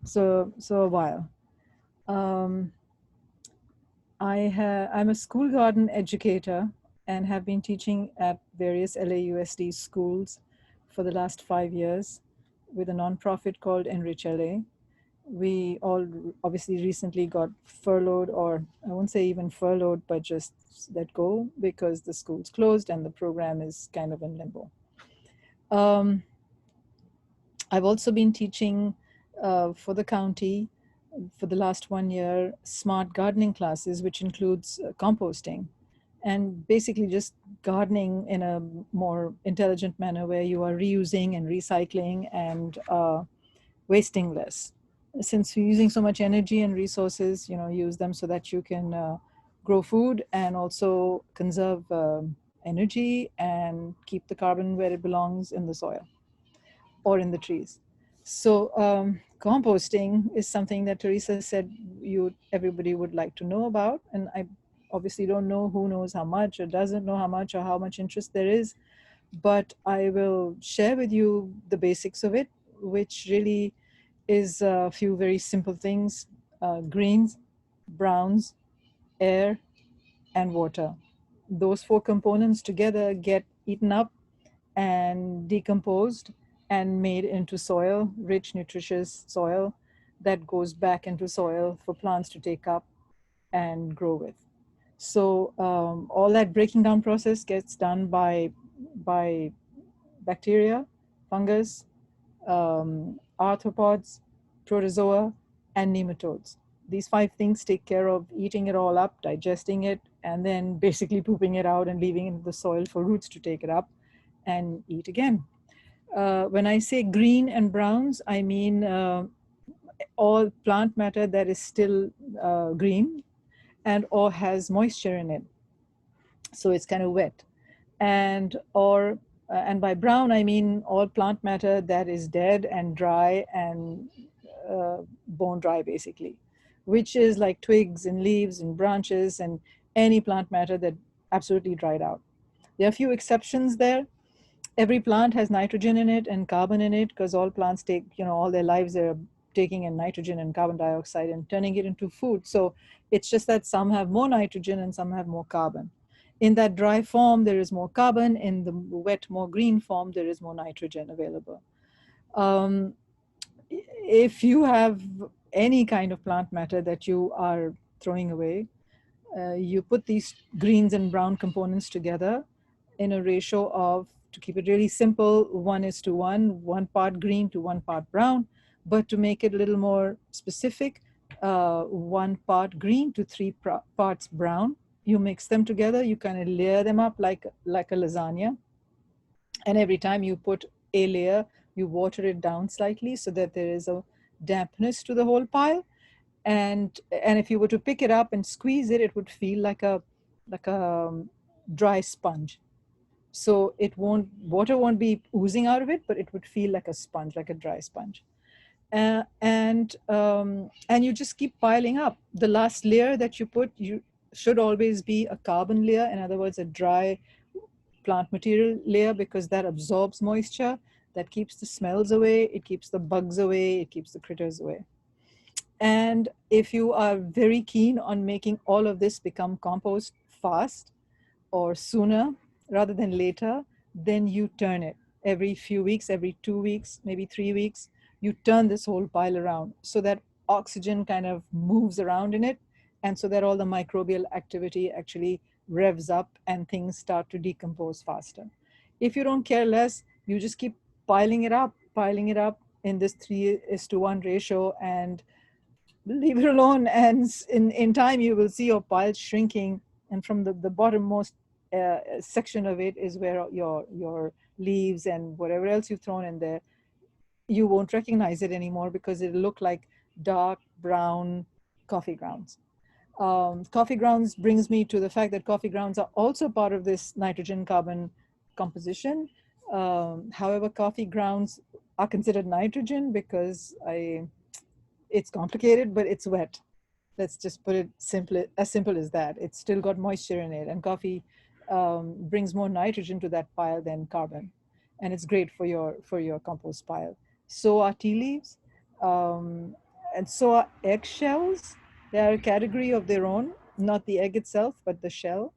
So a while. Um, I'm a school garden educator and have been teaching at various LAUSD schools for the last 5 years with a nonprofit called Enrich LA. We all obviously recently got furloughed, or I won't say even furloughed, but just let go because the school's closed and the program is kind of in limbo. Um, I've also been teaching for the county for the last 1 year smart gardening classes, which includes composting and basically just gardening in a more intelligent manner where you are reusing and recycling and wasting less. Since you're using so much energy and resources, use them so that you can grow food and also conserve energy and keep the carbon where it belongs in the soil or in the trees. So composting is something that Teresa said everybody would like to know about, and I obviously don't know who knows how much or doesn't know how much interest there is, but I will share with you the basics of it, which really is a few very simple things: greens, browns, air, and water. Those four components together get eaten up and decomposed and made into soil, rich, nutritious soil that goes back into soil for plants to take up and grow with. So all that breaking down process gets done by bacteria, fungus, arthropods, protozoa, and nematodes. These five things take care of eating it all up, digesting it, and then basically pooping it out and leaving it in the soil for roots to take it up and eat again. When I say green and browns, I mean all plant matter that is still green and or has moisture in it. So it's kind of wet. And by brown, I mean all plant matter that is dead and dry and bone dry, basically, which is like twigs and leaves and branches and any plant matter that absolutely dried out. There are a few exceptions there. Every plant has nitrogen in it and carbon in it because all plants take, all their lives they're taking in nitrogen and carbon dioxide and turning it into food. So it's just that some have more nitrogen and some have more carbon. In that dry form, there is more carbon. In the wet, more green form, there is more nitrogen available. Um, if you have any kind of plant matter that you are throwing away, you put these greens and brown components together in a ratio of, to keep it really simple, 1:1, 1 part green to 1 part brown. But to make it a little more specific, 1 part green to 3 parts brown. You mix them together, you kind of layer them up like a lasagna. And every time you put a layer, you water it down slightly so that there is a dampness to the whole pile. And if you were to pick it up and squeeze it, it would feel like a dry sponge. So water won't be oozing out of it, but it would feel like a sponge, like a dry sponge. And you just keep piling up. The last layer that you should always be a carbon layer. In other words, a dry plant material layer, because that absorbs moisture, that keeps the smells away, it keeps the bugs away, it keeps the critters away. And if you are very keen on making all of this become compost fast or sooner rather than later, then you turn it every few weeks, every 2 weeks, maybe 3 weeks. You turn this whole pile around so that oxygen kind of moves around in it, and so that all the microbial activity actually revs up and things start to decompose faster. If you don't care less, you just keep piling it up in this 3:1 ratio and leave it alone. And in time, you will see your pile shrinking. And from the bottommost section of it is where your leaves and whatever else you've thrown in there, you won't recognize it anymore because it'll look like dark brown coffee grounds. Coffee grounds brings me to the fact that coffee grounds are also part of this nitrogen carbon composition. However, coffee grounds are considered nitrogen because it's complicated, but it's wet. Let's just put it as simple as that. It's still got moisture in it, and coffee brings more nitrogen to that pile than carbon, and it's great for your compost pile. So are tea leaves, um, And so are eggshells. They are a category of their own, not the egg itself, but the shell.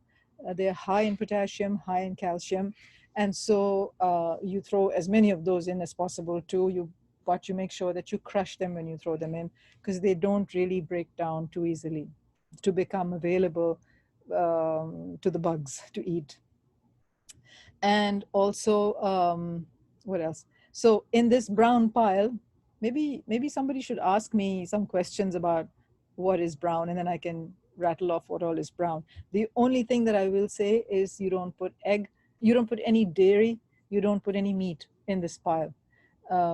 They're high in potassium, high in calcium. And so you throw as many of those in as possible too. But you make sure that you crush them when you throw them in, because they don't really break down too easily to become available to the bugs to eat. And also, what else? So in this brown pile, maybe somebody should ask me some questions about what is brown, and then I can rattle off what all is brown. The only thing that I will say is you don't put egg, you don't put any dairy, you don't put any meat in this pile.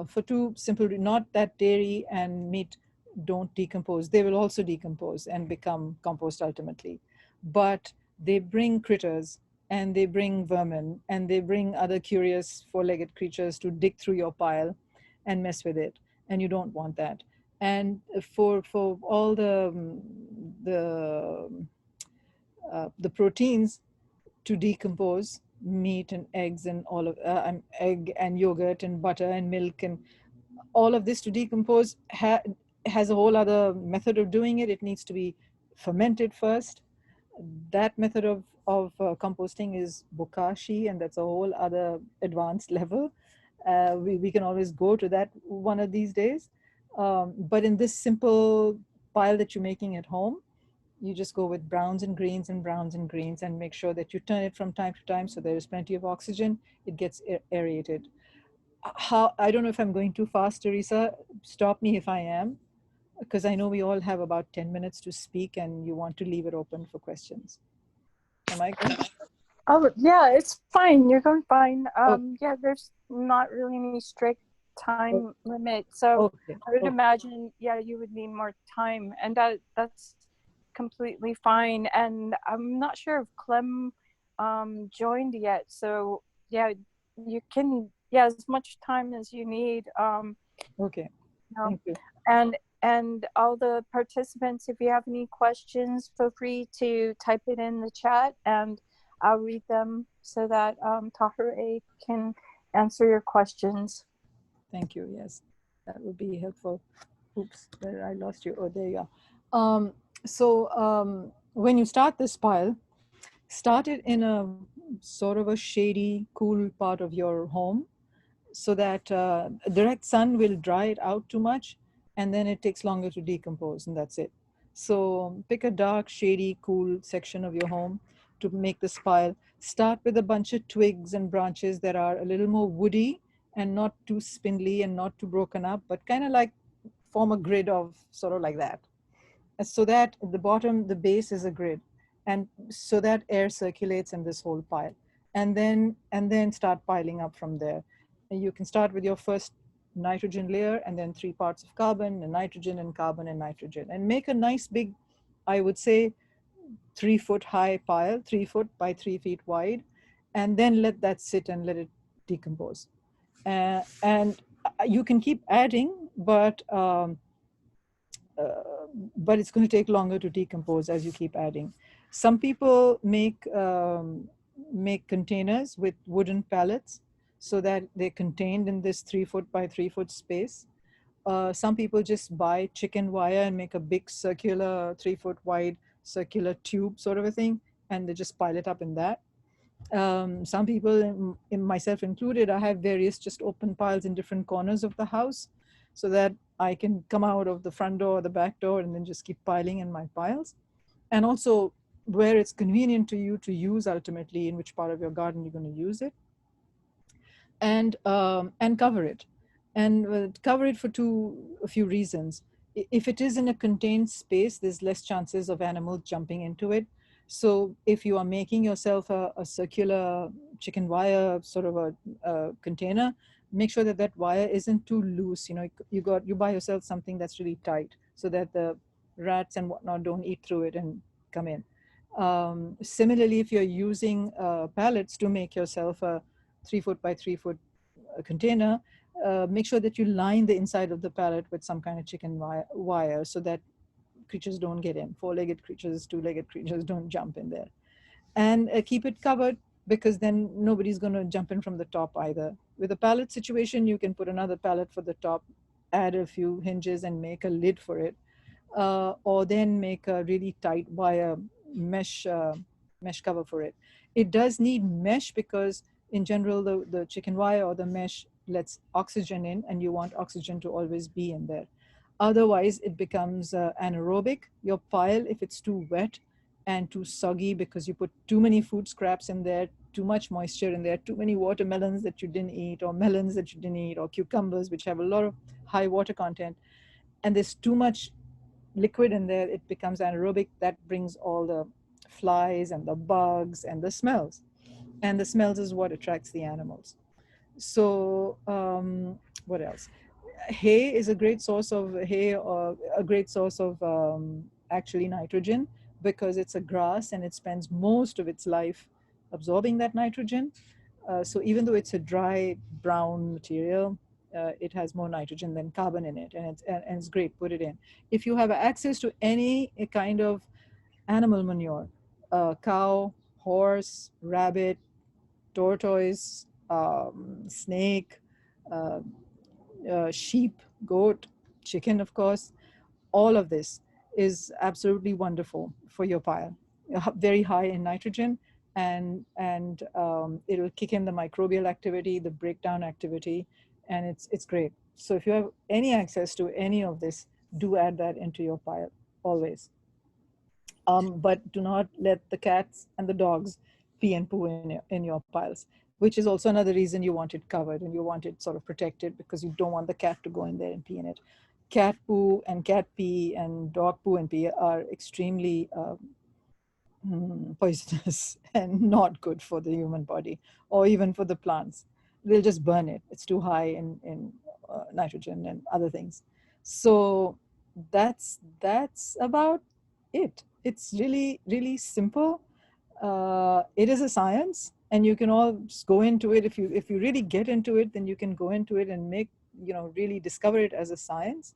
For two simple, not that dairy and meat don't decompose. They will also decompose and become compost ultimately. But they bring critters, and they bring vermin, and they bring other curious four-legged creatures to dig through your pile and mess with it. And you don't want that. And for all the proteins to decompose, meat and eggs and all of egg and yogurt and butter and milk and all of this to decompose has a whole other method of doing it. It needs to be fermented first. That method of composting is Bokashi, and that's a whole other advanced level. We can always go to that one of these days. But in this simple pile that you're making at home, you just go with browns and greens and browns and greens, and make sure that you turn it from time to time so there is plenty of oxygen. It gets aerated. How, I don't know if I'm going too fast, Teresa. Stop me if I am, because I know we all have about 10 minutes to speak and you want to leave it open for questions. Am I going? Oh, yeah, it's fine. You're going fine. Oh, Yeah, there's not really any strict time limit. So okay. I would Okay. imagine, yeah, you would need more time, and that's completely fine. And I'm not sure if Clem joined yet. So yeah, you can, yeah, as much time as you need. Okay. You know, Thank you. and all the participants, if you have any questions, feel free to type it in the chat, and I'll read them so that Taher can answer your questions. Thank you. Yes, that would be helpful. Oops, where I lost you. Oh, there you are. When you start this pile, start it in a sort of a shady, cool part of your home, so that direct sun will dry it out too much, and then it takes longer to decompose, and that's it. So pick a dark, shady, cool section of your home to make this pile. Start with a bunch of twigs and branches that are a little more woody and not too spindly and not too broken up, but kind of like form a grid of sort of like that, so that at the bottom, the base is a grid, and so that air circulates in this whole pile. And then start piling up from there. And you can start with your first nitrogen layer, and then 3 parts of carbon and nitrogen and carbon and nitrogen, and make a nice big, I would say, 3-foot high pile, 3 foot by 3 feet wide, and then let that sit and let it decompose. And you can keep adding, but it's going to take longer to decompose as you keep adding. Some people make containers with wooden pallets so that they're contained in this 3 foot by 3 foot space. Some people just buy chicken wire and make a big circular 3 foot wide circular tube sort of a thing, and they just pile it up in that. Some people, in myself included, I have various just open piles in different corners of the house, so that I can come out of the front door or the back door and then just keep piling in my piles. And also where it's convenient to you to use, ultimately in which part of your garden you're going to use it, and cover it, and cover it for a few reasons. If it is in a contained space, there's less chances of animals jumping into it. So if you are making yourself a circular chicken wire sort of a container, make sure that that wire isn't too loose. You buy yourself something that's really tight, so that the rats and whatnot don't eat through it and come in. Similarly, if you're using pallets to make yourself a 3 foot by 3 foot container, make sure that you line the inside of the pallet with some kind of chicken wire, so that creatures don't get in. 4-legged creatures, 2-legged creatures don't jump in there. And keep it covered, because then nobody's going to jump in from the top either. With a pallet situation, you can put another pallet for the top add a few hinges and make a lid for it, or then make a really tight wire mesh mesh cover for it. It does need mesh because in general the chicken wire or the mesh lets oxygen in, and you want oxygen to always be in there. Otherwise it becomes anaerobic, your pile, if it's too wet and too soggy because you put too many food scraps in there, too much moisture in there, too many watermelons that you didn't eat, or melons that you didn't eat, or cucumbers which have a lot of high water content, and there's too much liquid in there, it becomes anaerobic. That brings all the flies and the bugs and the smells. And the smells is what attracts the animals. So, what else? Hay is a great source of hay, or a great source of actually nitrogen, because it's a grass and it spends most of its life absorbing that nitrogen. So even though it's a dry brown material, it has more nitrogen than carbon in it, and it's great. Put it in. If you have access to any kind of animal manure, cow, horse, rabbit, tortoise, snake, uh, sheep, goat, chicken, of course, all of this is absolutely wonderful for your pile. Very high in nitrogen, and it'll kick in the microbial activity, the breakdown activity, and it's great. So if you have any access to any of this, do add that into your pile always. But do not let the cats and the dogs pee and poo in your piles, which is also another reason you want it covered and you want it sort of protected, because you don't want the cat to go in there and pee in it. Cat poo and cat pee and dog poo and pee are extremely poisonous and not good for the human body or even for the plants. They'll just burn it. It's too high in nitrogen and other things. So that's about it. It's really, really simple. It is a science, and you can all just go into it. If you really get into it, then you can go into it and make, really discover it as a science,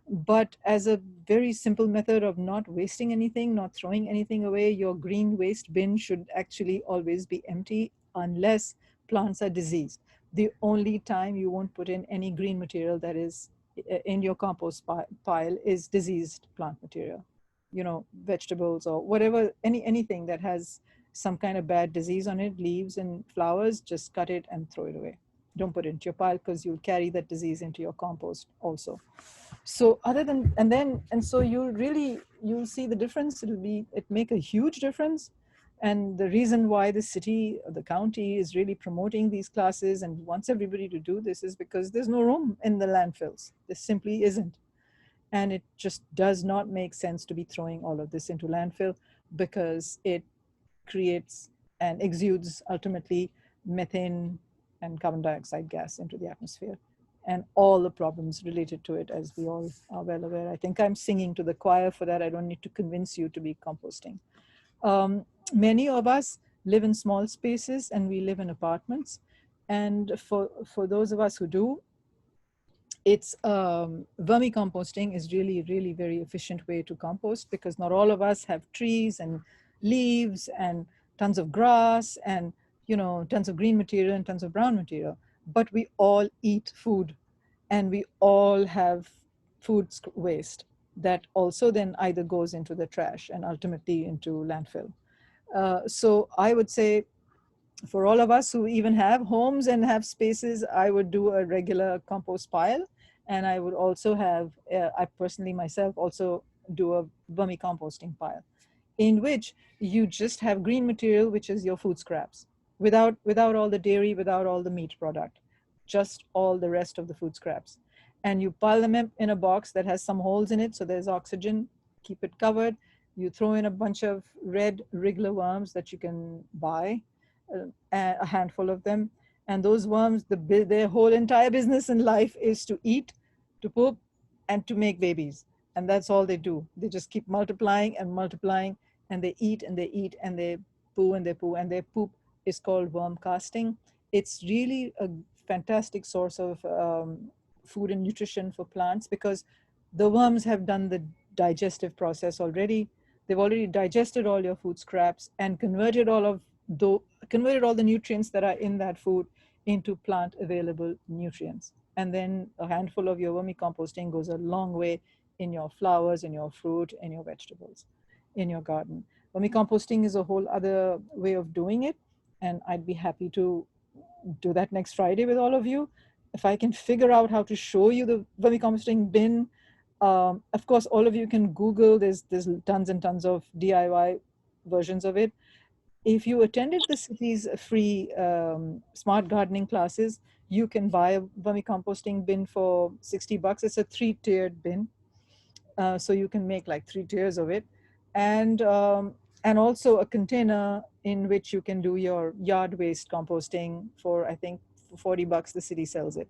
but as a very simple method of not wasting anything, not throwing anything away. Your green waste bin should actually always be empty unless plants are diseased. The only time you won't put in any green material that is in your compost pile is diseased plant material, vegetables or whatever, anything that has some kind of bad disease on it, leaves and flowers, just cut it and throw it away. Don't put it into your pile, because you'll carry that disease into your compost also. So other than, and so you'll see the difference. It make a huge difference. And the reason why the city, the county, is really promoting these classes and wants everybody to do this is because there's no room in the landfills. There simply isn't. And it just does not make sense to be throwing all of this into landfill, because it creates and exudes ultimately methane and carbon dioxide gas into the atmosphere, and all the problems related to it, as we all are well aware. I think I'm singing to the choir for that. I don't need to convince you to be composting. Many of us live in small spaces and we live in apartments. And for those of us who do, it's vermicomposting is really, really very efficient way to compost, because not all of us have trees and leaves and tons of grass and tons of green material and tons of brown material, but we all eat food, and we all have food waste that also then either goes into the trash and ultimately into landfill. So I would say, for all of us who even have homes and have spaces, I would do a regular compost pile. And I would also have, I personally myself also do a vermicomposting pile, in which you just have green material, which is your food scraps, without all the dairy, without all the meat product, just all the rest of the food scraps. And you pile them in a box that has some holes in it, so there's oxygen, keep it covered. You throw in a bunch of red wriggler worms that you can buy, a handful of them. And those worms, their whole entire business in life is to eat, to poop, and to make babies. And that's all they do. They just keep multiplying and multiplying, and they eat and they eat and they poo and they poo, and their poop is called worm casting. It's really a fantastic source of food and nutrition for plants, because the worms have done the digestive process already. They've already digested all your food scraps and converted all the nutrients that are in that food into plant available nutrients. and then a handful of your vermicomposting goes a long way in your flowers, in your fruit, in your vegetables, in your garden. Vermicomposting is a whole other way of doing it, and I'd be happy to do that next Friday with all of you. If I can figure out how to show you the vermicomposting bin, of course, all of you can Google. There's tons and tons of DIY versions of it. If you attended the city's free smart gardening classes, you can buy a vermicomposting bin for $60. It's a three-tiered bin, so you can make like three tiers of it, and also a container in which you can do your yard waste composting for, I think, for $40 the city sells it.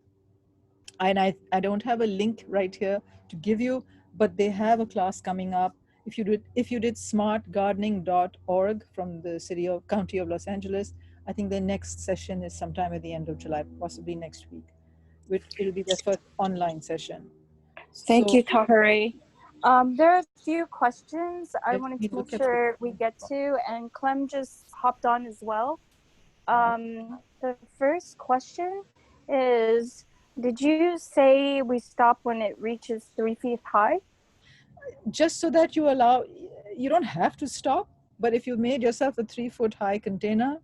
And I don't have a link right here to give you, but they have a class coming up. If you did smartgardening.org from the city of county of Los Angeles, I think their next session is sometime at the end of July, possibly next week, which it'll be their first online session. Thank So you, Tahari. There are a few questions I let wanted me to make look at the sure we get to, and Clem just hopped on as well. The first question is, did you say we stop when it reaches 3 feet high? just so that you allow, you don't have to stop, but if you made yourself a 3 foot high container,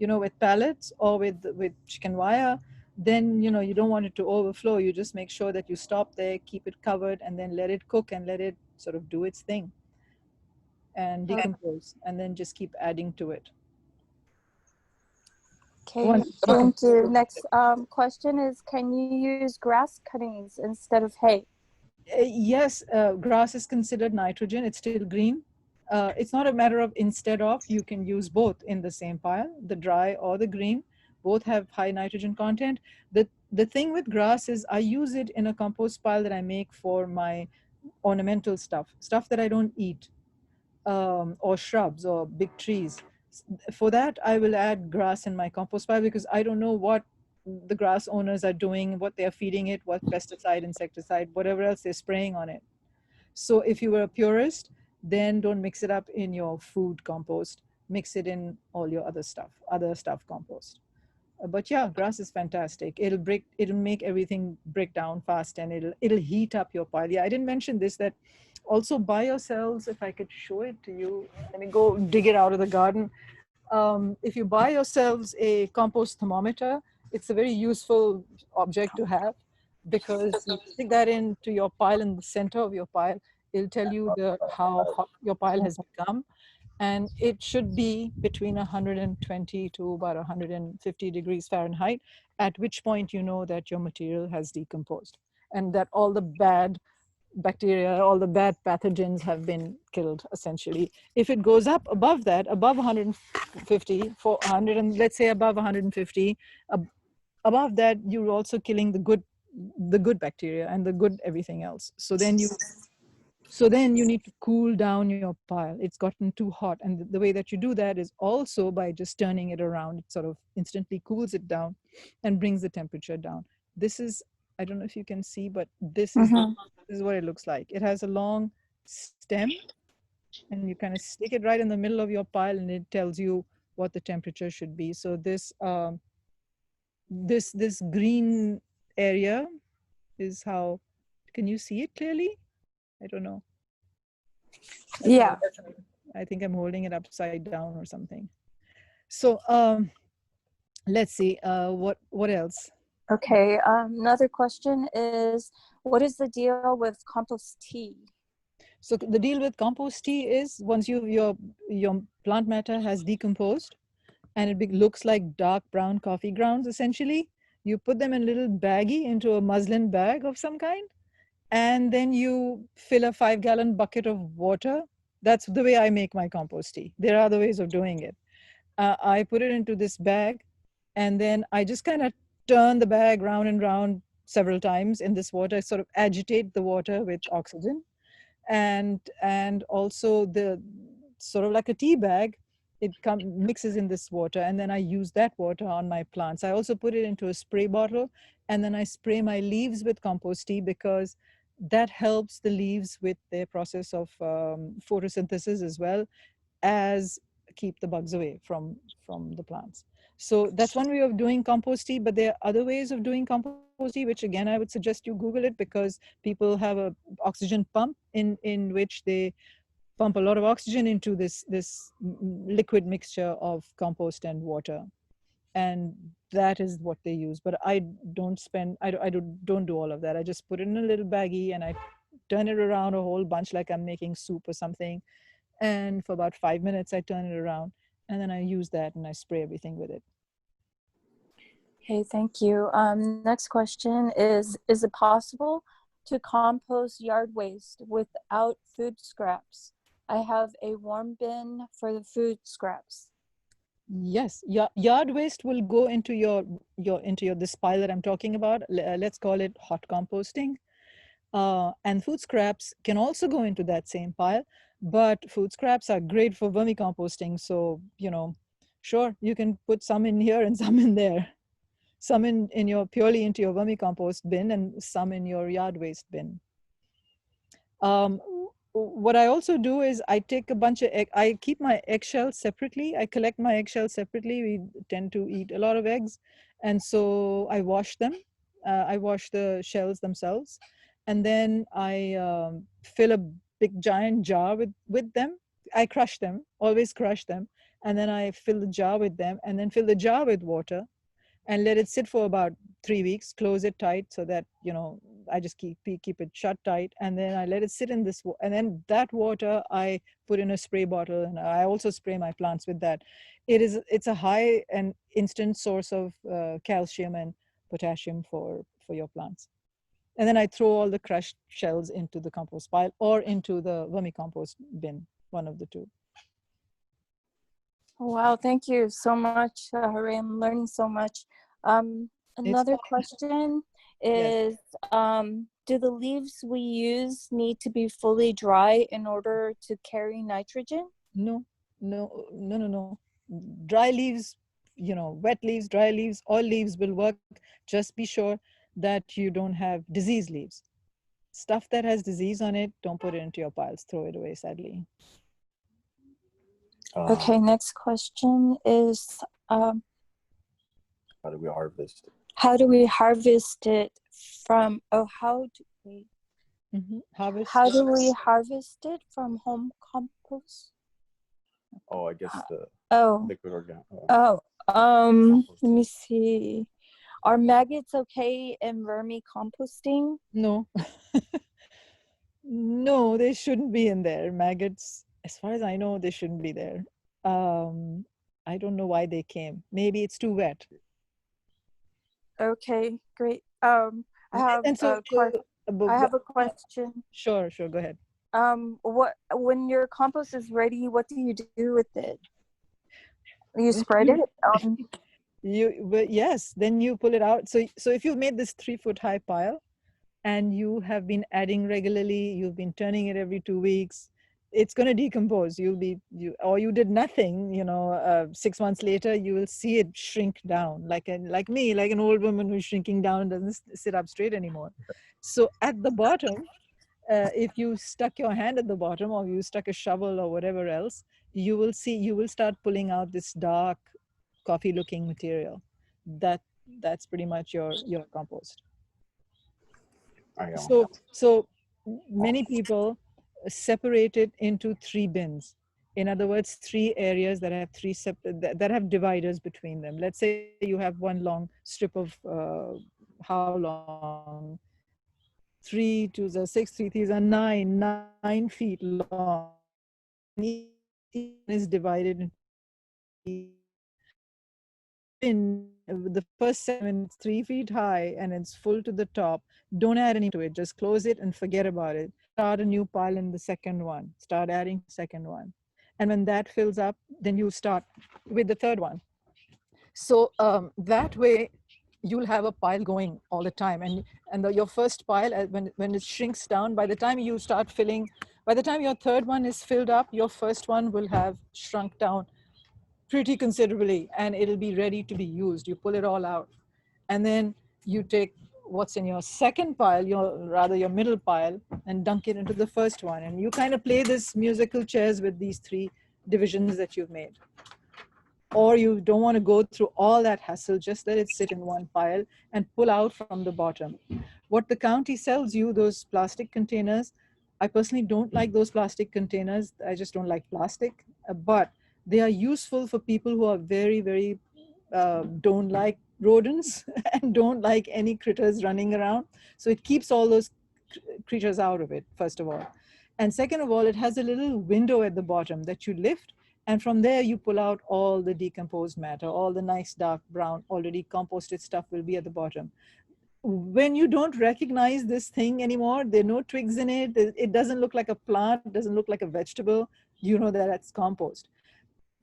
with pallets or with chicken wire, then you don't want it to overflow. You just make sure that you stop there, keep it covered, and then let it cook and let it sort of do its thing and decompose, and then just keep adding to it. Okay, thank you. Next question is, can you use grass cuttings instead of hay? Yes, grass is considered nitrogen. It's still green. It's not a matter of instead of. You can use both in the same pile, the dry or the green. Both have high nitrogen content. The thing with grass is I use it in a compost pile that I make for my ornamental stuff that I don't eat, or shrubs or big trees. For that, I will add grass in my compost pile because I don't know what the grass owners are doing, what they're feeding it, what pesticide, insecticide, whatever else they're spraying on it. So if you were a purist, then don't mix it up in your food compost. Mix it in all your other stuff compost. But yeah, grass is fantastic. It'll make everything break down fast, and it'll heat up your pile. Yeah, I didn't mention this, that also buy yourselves, if I could show it to you, let me go dig it out of the garden. If you buy yourselves a compost thermometer, it's a very useful object to have, because you stick that into your pile in the center of your pile. It'll tell you how hot your pile has become, and it should be between 120 to about 150 degrees Fahrenheit, at which point you know that your material has decomposed and that all the bad bacteria, all the bad pathogens have been killed, essentially. If it goes up above that, above 150, 400, and let's say above 150, above that, you're also killing the good bacteria and the good everything else. So then you need to cool down your pile. It's gotten too hot. And the way that you do that is also by just turning it around. It sort of instantly cools it down and brings the temperature down. This is, I don't know if you can see, but this is what it looks like. It has a long stem, and you kind of stick it right in the middle of your pile, and it tells you what the temperature should be. So this green area is how, can you see it clearly? I don't know. Yeah. I think I'm holding it upside down or something. So let's see, what else? Okay, another question is, what is the deal with compost tea? So the deal with compost tea is, once your plant matter has decomposed and it looks like dark brown coffee grounds, essentially, you put them in a little baggie into a muslin bag of some kind, and then you fill a 5-gallon bucket of water. That's the way I make my compost tea. There are other ways of doing it. I put it into this bag, and then I just kind of turn the bag round and round several times in this water, sort of agitate the water with oxygen, and also the sort of like a tea bag, it mixes in this water, and then I use that water on my plants. I also put it into a spray bottle, and then I spray my leaves with compost tea, because that helps the leaves with their process of photosynthesis, as well as keep the bugs away from the plants. So that's one way of doing compost tea, but there are other ways of doing compost tea. Compost Tea, which again I would suggest you Google it, because people have a oxygen pump in which they pump a lot of oxygen into this liquid mixture of compost and water, and that is what they use. But I don't spend I don't do all of that. I just put it in a little baggie and I turn it around a whole bunch like I'm making soup or something, and for about 5 minutes I turn it around, and then I use that and I spray everything with it. Okay, thank you. Next question is it possible to compost yard waste without food scraps? I have a warm bin for the food scraps. Yes, yard waste will go into your this pile that I'm talking about. Let's call it hot composting. And food scraps can also go into that same pile, but food scraps are great for vermicomposting. So, sure, you can put some in here and some in there. Some in your purely into your vermicompost bin and some in your yard waste bin. Um, what I also do is I take a bunch of I keep my eggshells separately. I collect my eggshells separately. We tend to eat a lot of eggs, and so I wash them. I wash the shells themselves, and then I fill a big giant jar with them. I crush them, always crush them, and then I fill the jar with them, and then fill the jar with water, and let it sit for about 3 weeks. Close it tight so that I just keep it shut tight, and then I let it sit in this, and then that water I put in a spray bottle, and I also spray my plants with that. It's a high and instant source of calcium and potassium for your plants. And then I throw all the crushed shells into the compost pile or into the vermicompost bin, one of the two. Wow, thank you so much, Hooray. I'm learning so much. It's Another question Yes. is, do the leaves we use need to be fully dry in order to carry nitrogen? No, no, no, no, no. Dry leaves, wet leaves, dry leaves, all leaves will work. Just be sure that you don't have diseased leaves. Stuff that has disease on it, don't put it into your piles. Throw it away, sadly. Okay, next question is, how do we harvest it? how do we harvest it from, Harvest. how do we harvest it from home compost? Oh, I guess the Oh, liquid organic. let me see. Are maggots okay in vermicomposting? No. No, they shouldn't be in there. Maggots, as far as I know, they shouldn't be there. I don't know why they came. Maybe it's too wet. Okay, great. I have And so, I have a question. Sure, go ahead. When your compost is ready, what do you do with it? You spread it? Yes, then you pull it out. So if you've made this 3-foot high pile and you have been adding regularly, you've been turning it every 2 weeks, it's going to decompose. Or you did nothing, 6 months later, you will see it shrink down like me, like an old woman who's shrinking down and doesn't sit up straight anymore. So at the bottom, if you stuck your hand at the bottom or you stuck a shovel or whatever else, you will start pulling out this dark coffee looking material. That's pretty much your compost. So many people separate it into 3 bins. In other words, 3 areas that have that have dividers between them. Let's say you have one long strip of how long? 3, 2s are 6, 3, 3s are 9 feet long, and each one is divided into 3. The first segment is 3 feet high and it's full to the top. Don't add anything to it. Just close it and forget about it. Start a new pile in the second one. Start adding the second one. And when that fills up, then you start with the third one. So that way, you'll have a pile going all the time. And your first pile, when it shrinks down, by the time you start filling, by the time your third one is filled up, your first one will have shrunk down pretty considerably and it'll be ready to be used. You pull it all out. And then you take what's in your second pile, your middle pile, and dunk it into the first one. And you kind of play this musical chairs with these 3 divisions that you've made. or you don't want to go through all that hassle, just let it sit in one pile and pull out from the bottom. What the county sells you, those plastic containers, I personally don't like those plastic containers. I just don't like plastic, but they are useful for people who are very, very don't like rodents and don't like any critters running around. So it keeps all those creatures out of it, first of all. And second of all, it has a little window at the bottom that you lift, and from there you pull out all the decomposed matter, all the nice dark brown, already composted stuff will be at the bottom. When you don't recognize this thing anymore, there are no twigs in it, it doesn't look like a plant, it doesn't look like a vegetable, you know that it's compost.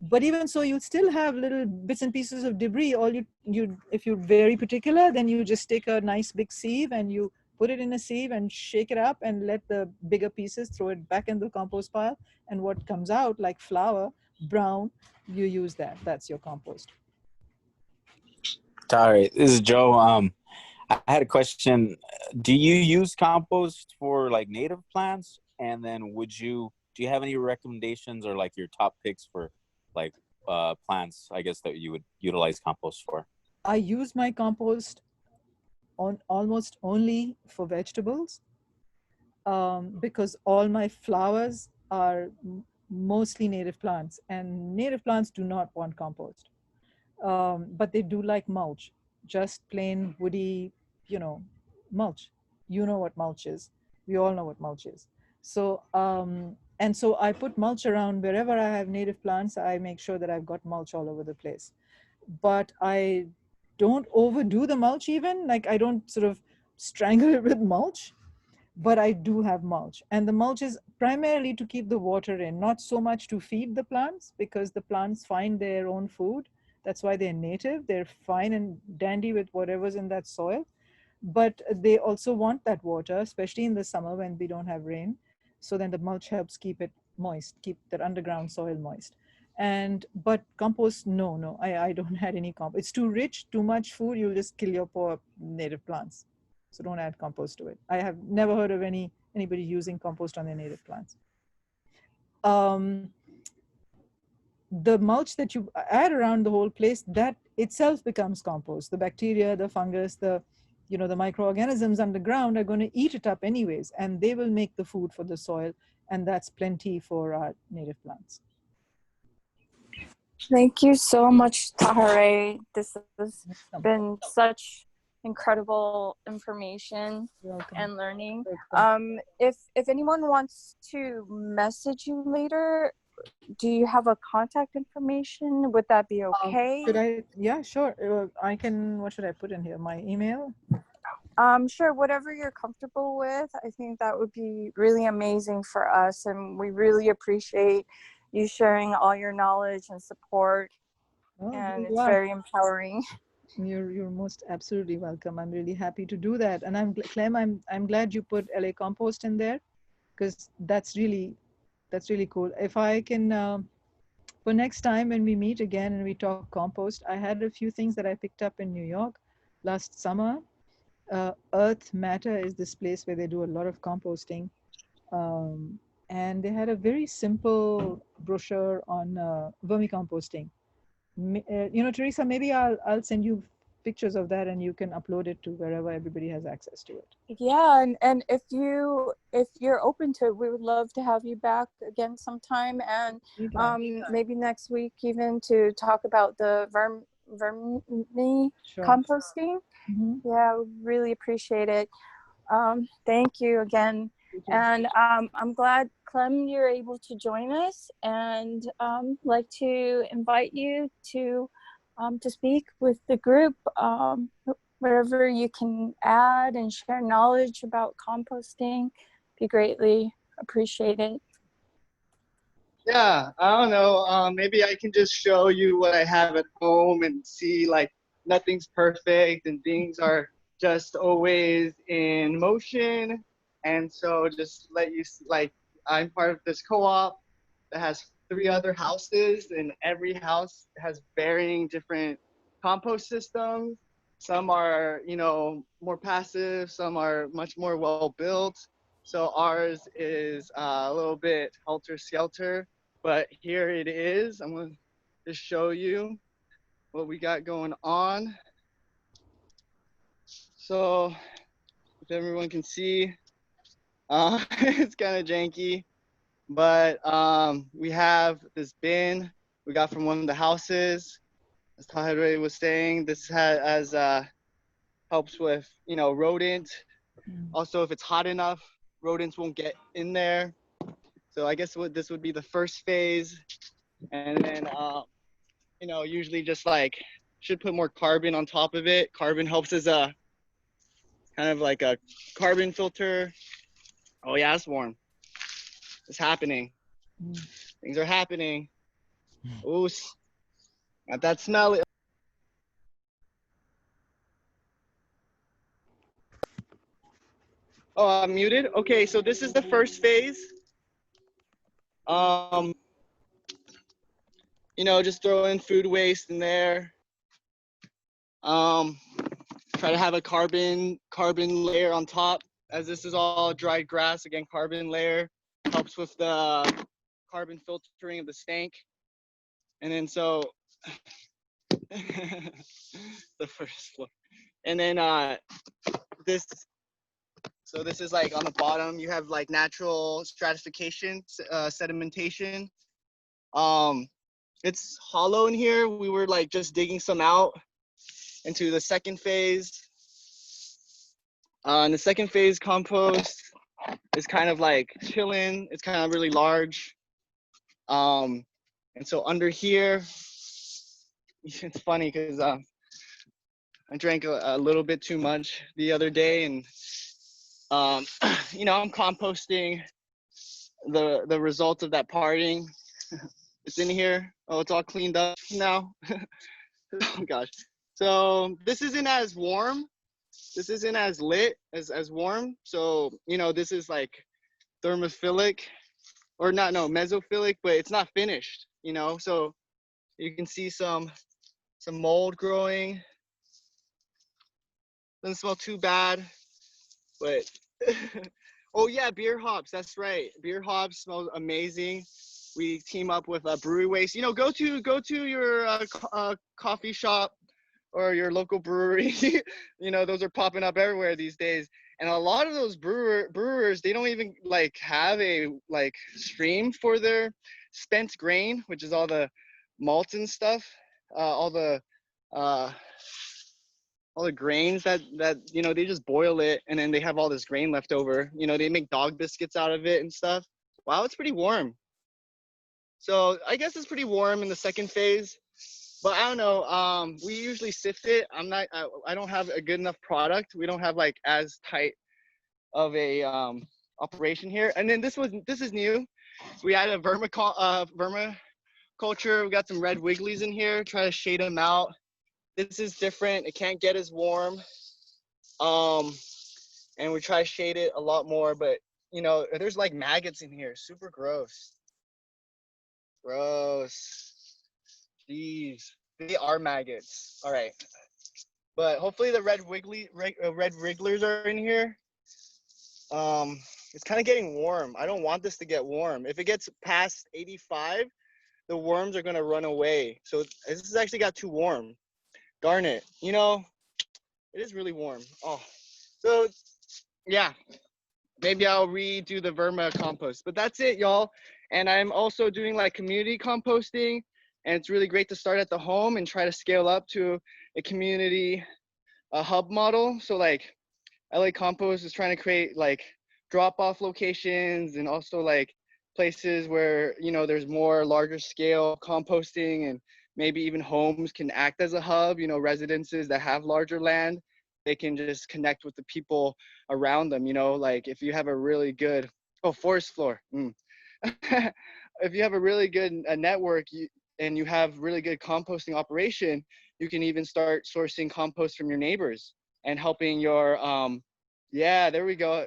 But even so, you still have little bits and pieces of debris. All you if you're very particular, then you just take a nice big sieve and you put it in a sieve and shake it up and let the bigger pieces, throw it back in the compost pile, and what comes out like flour, brown, you use that. That's your compost. All right, this is Joe. I had a question. Do you use compost for like native plants? And then do you have any recommendations or like your top picks for like plants, I guess, that you would utilize compost for? I use my compost on almost only for vegetables, because all my flowers are mostly native plants, and native plants do not want compost. But they do like mulch, just plain woody, you know, mulch. You know what mulch is. We all know what mulch is. So, and so I put mulch around wherever I have native plants. I make sure that I've got mulch all over the place. But I don't overdo the mulch even. Like I don't sort of strangle it with mulch, but I do have mulch. And the mulch is primarily to keep the water in, not so much to feed the plants, because the plants find their own food. That's why they're native. They're fine and dandy with whatever's in that soil. But they also want that water, especially in the summer when we don't have rain. So then the mulch helps keep it moist, keep that underground soil moist. But compost, no, I don't add any compost. It's too rich, too much food, you'll just kill your poor native plants. So don't add compost to it. I have never heard of anybody using compost on their native plants. Um, the mulch that you add around the whole place, that itself becomes compost. The bacteria, the fungus, the microorganisms underground are going to eat it up anyways, and they will make the food for the soil, and that's plenty for our native plants. Thank you so much, Tahare. This has been such incredible information and learning. If anyone wants to message you later, do you have a contact information? Would that be okay? Yeah, sure. I can, what should I put in here? My email? Sure, whatever you're comfortable with. I think that would be really amazing for us, and we really appreciate you sharing all your knowledge and support, and it's very empowering. You're most absolutely welcome. I'm really happy to do that. And Clem, I'm glad you put LA Compost in there, because that's really cool. If I can, for next time when we meet again and we talk compost, I had a few things that I picked up in New York last summer. Earth Matter is this place where they do a lot of composting. And they had a very simple brochure on vermicomposting. Teresa, maybe I'll send you pictures of that and you can upload it to wherever everybody has access to it. Yeah, and if you're open to it, we would love to have you back again sometime, and maybe next week even to talk about the vermi composting. Mm-hmm. Yeah, we really appreciate it. Thank you again. And I'm glad, Clem, you're able to join us, and like to invite you to speak with the group, wherever you can add and share knowledge about composting. Be greatly appreciated. Yeah, I don't know. Maybe I can just show you what I have at home and see like nothing's perfect and things are just always in motion. And so just let you, like, I'm part of this co-op that has 3 other houses, and every house has varying different compost systems. Some are, more passive, some are much more well built. So ours is a little bit helter skelter, but here it is. just show you what we got going on. So if everyone can see, it's kind of janky, but we have this bin we got from one of the houses. As Tahire was saying, this has helps with, you know, rodent. Also, if it's hot enough, rodents won't get in there. So I guess this would be the first phase, and then you know, usually just like should put more carbon on top of it. Carbon helps as a kind of like a carbon filter. Oh yeah, it's warm. It's happening. Things are happening. Ooh, got that smell. Oh, I'm muted. Okay, so this is the first phase. Um, you know, just throw in food waste in there. Try to have a carbon layer on top, as this is all dried grass. Again, carbon layer helps with the carbon filtering of the stank. And then so the first floor. And then this, so this is like on the bottom, you have like natural stratification, sedimentation. It's hollow in here. We were like just digging some out into the second phase. And the second phase compost is kind of like chilling. It's kind of really large. And so under here, it's funny because I drank a little bit too much the other day, and you know, I'm composting the result of that partying. It's in here. Oh, it's all cleaned up now. Oh gosh. So this isn't as warm. This isn't as lit as warm. So, you know, this is like thermophilic, or not, no, mesophilic, but it's not finished, you know. So you can see some mold growing. Doesn't smell too bad, but oh yeah, beer hops. That's right. Beer hops smells amazing. We team up with brewery waste. You know, go to your coffee shop or your local brewery. You know, those are popping up everywhere these days. And a lot of those brewers, they don't even like have a like stream for their spent grain, which is all the malts and stuff, all the grains that you know, they just boil it and then they have all this grain left over. You know, they make dog biscuits out of it and stuff. Wow, it's pretty warm. So I guess it's pretty warm in the second phase, but I don't know. We usually sift it. I don't have a good enough product. We don't have like as tight of a operation here. And then this is new. We added vermiculture. We got some red wigglies in here. Try to shade them out. This is different. It can't get as warm. And we try to shade it a lot more, but you know, there's like maggots in here. Super gross. Gross. Jeez. They are maggots. All right. But hopefully the red wrigglers are in here. It's kind of getting warm. I don't want this to get warm. If it gets past 85, the worms are gonna run away. So this has actually got too warm. Darn it. You know, it is really warm. Oh, so yeah, maybe I'll redo the verma compost. But that's it, y'all. And I'm also doing like community composting, and it's really great to start at the home and try to scale up to a community hub model. So like LA Compost is trying to create like drop-off locations and also like places where, you know, there's more larger scale composting, and maybe even homes can act as a hub. You know, residences that have larger land, they can just connect with the people around them. You know, like if you have a really good, forest floor. If you have a really good network, and you have really good composting operation, you can even start sourcing compost from your neighbors and helping your, yeah, there we go.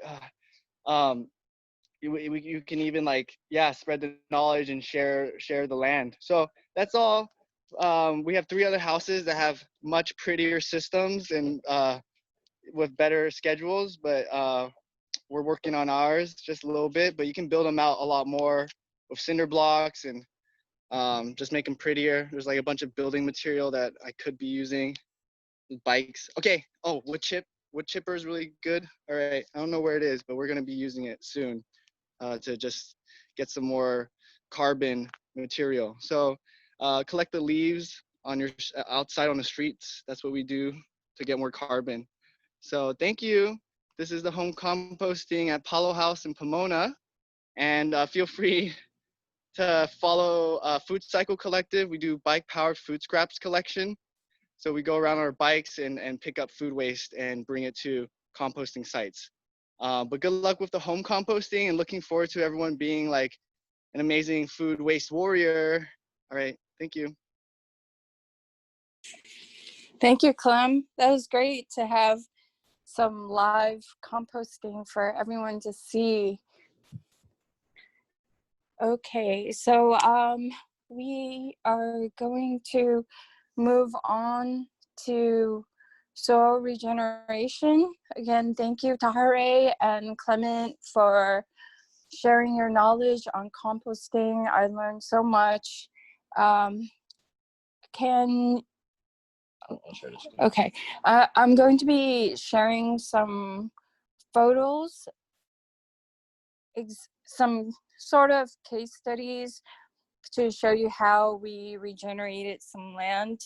You can even like, yeah, spread the knowledge and share the land. So that's all. We have 3 other houses that have much prettier systems and with better schedules, but we're working on ours just a little bit, but you can build them out a lot more with cinder blocks and just make them prettier. There's like a bunch of building material that I could be using. Bikes. Okay. Oh, wood chipper is really good. All right. I don't know where it is, but we're gonna be using it soon to just get some more carbon material. So collect the leaves on your outside on the streets. That's what we do to get more carbon. So thank you. This is the home composting at Palo House in Pomona, and feel free to follow Food Cycle Collective. We do bike powered food scraps collection. So we go around on our bikes and pick up food waste and bring it to composting sites. But good luck with the home composting, and looking forward to everyone being like an amazing food waste warrior. All right, thank you. Thank you, Clem. That was great to have some live composting for everyone to see. Okay, so we are going to move on to soil regeneration. Again, thank you, Tahare and Clement, for sharing your knowledge on composting. I learned so much. Okay, I'm going to be sharing some photos, some sort of case studies to show you how we regenerated some land.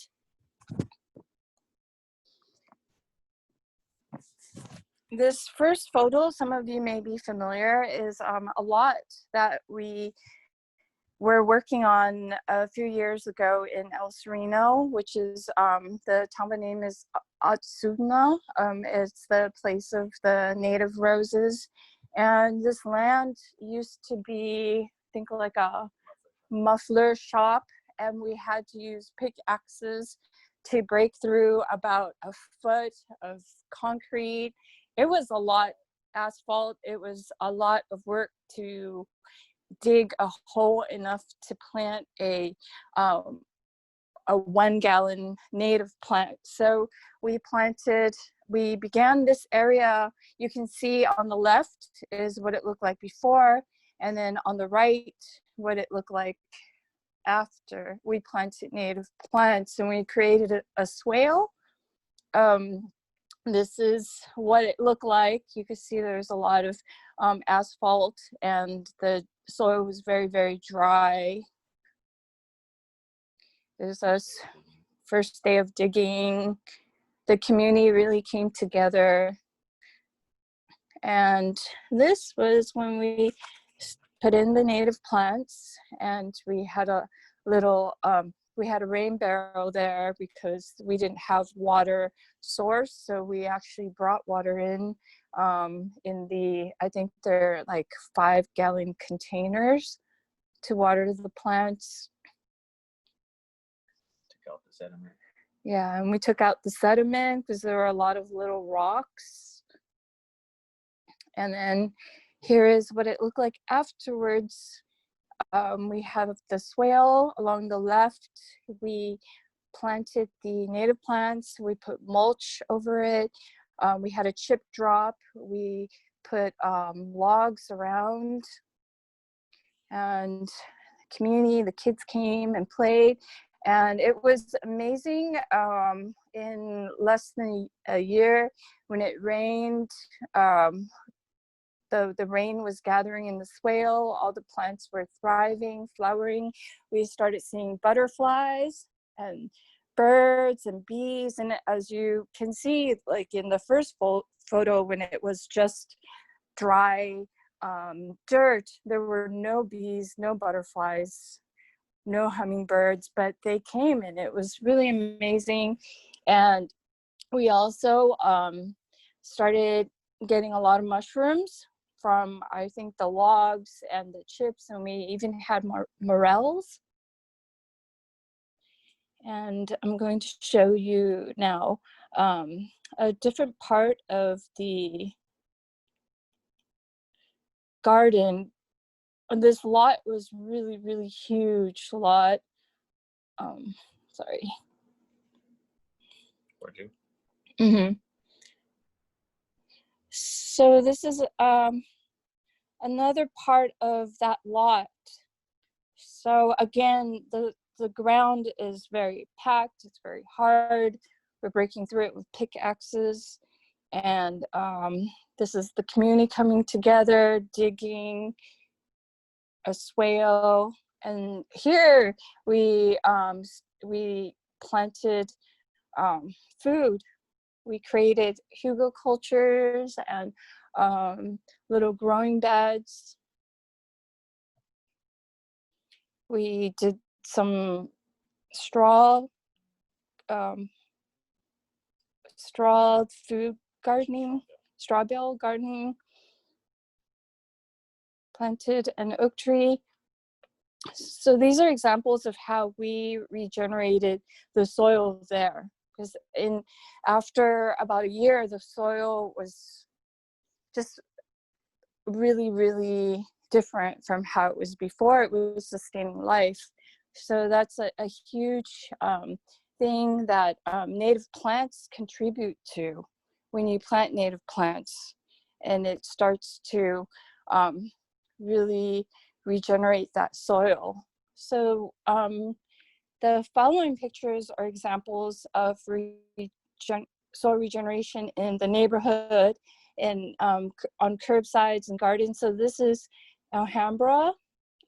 This first photo, some of you may be familiar, is a lot that we were working on a few years ago in El Sereno, which is, the town name is Atsuna. It's the place of the native roses. And this land used to be, I think, like a muffler shop, and we had to use pickaxes to break through about a foot of concrete. It was a lot asphalt. It was a lot of work to dig a hole enough to plant a 1 gallon native plant. So we began this area. You can see on the left is what it looked like before, and then on the right, what it looked like after we planted native plants, and we created a swale. This is what it looked like. You can see there's a lot of asphalt, and the soil was very, very dry. This is us first day of digging. The community really came together. And this was when we put in the native plants, and we had a little, we had a rain barrel there because we didn't have water source. So we actually brought water in the, I think they're like 5 gallon containers to water the plants. Took out the sediment. Yeah, and we took out the sediment because there were a lot of little rocks. And then here is what it looked like afterwards. We have the swale along the left. We planted the native plants. We put mulch over it. We had a chip drop. We put logs around. And the community, the kids came and played. And it was amazing. In less than a year, when it rained, the rain was gathering in the swale. All the plants were thriving, flowering. We started seeing butterflies and birds and bees. And as you can see, like in the first photo, when it was just dry dirt, there were no bees, no butterflies, no hummingbirds, but they came, and it was really amazing. And we also started getting a lot of mushrooms from, I think, the logs and the chips, and we even had morels. And I'm going to show you now a different part of the garden. This lot was really, really huge lot. Sorry. So this is another part of that lot. So again, the ground is very packed, it's very hard. We're breaking through it with pickaxes. And this is the community coming together, digging a swale. And here we planted food. We created Hugo cultures and little growing beds. We did some straw food gardening, straw bale gardening, planted an oak tree. So these are examples of how we regenerated the soil there. Because after about a year, the soil was just really, really different from how it was before. It was sustaining life. So that's a huge thing that native plants contribute to when you plant native plants, and it starts to really regenerate that soil. So the following pictures are examples of soil regeneration in the neighborhood and on curbsides and gardens. So this is Alhambra,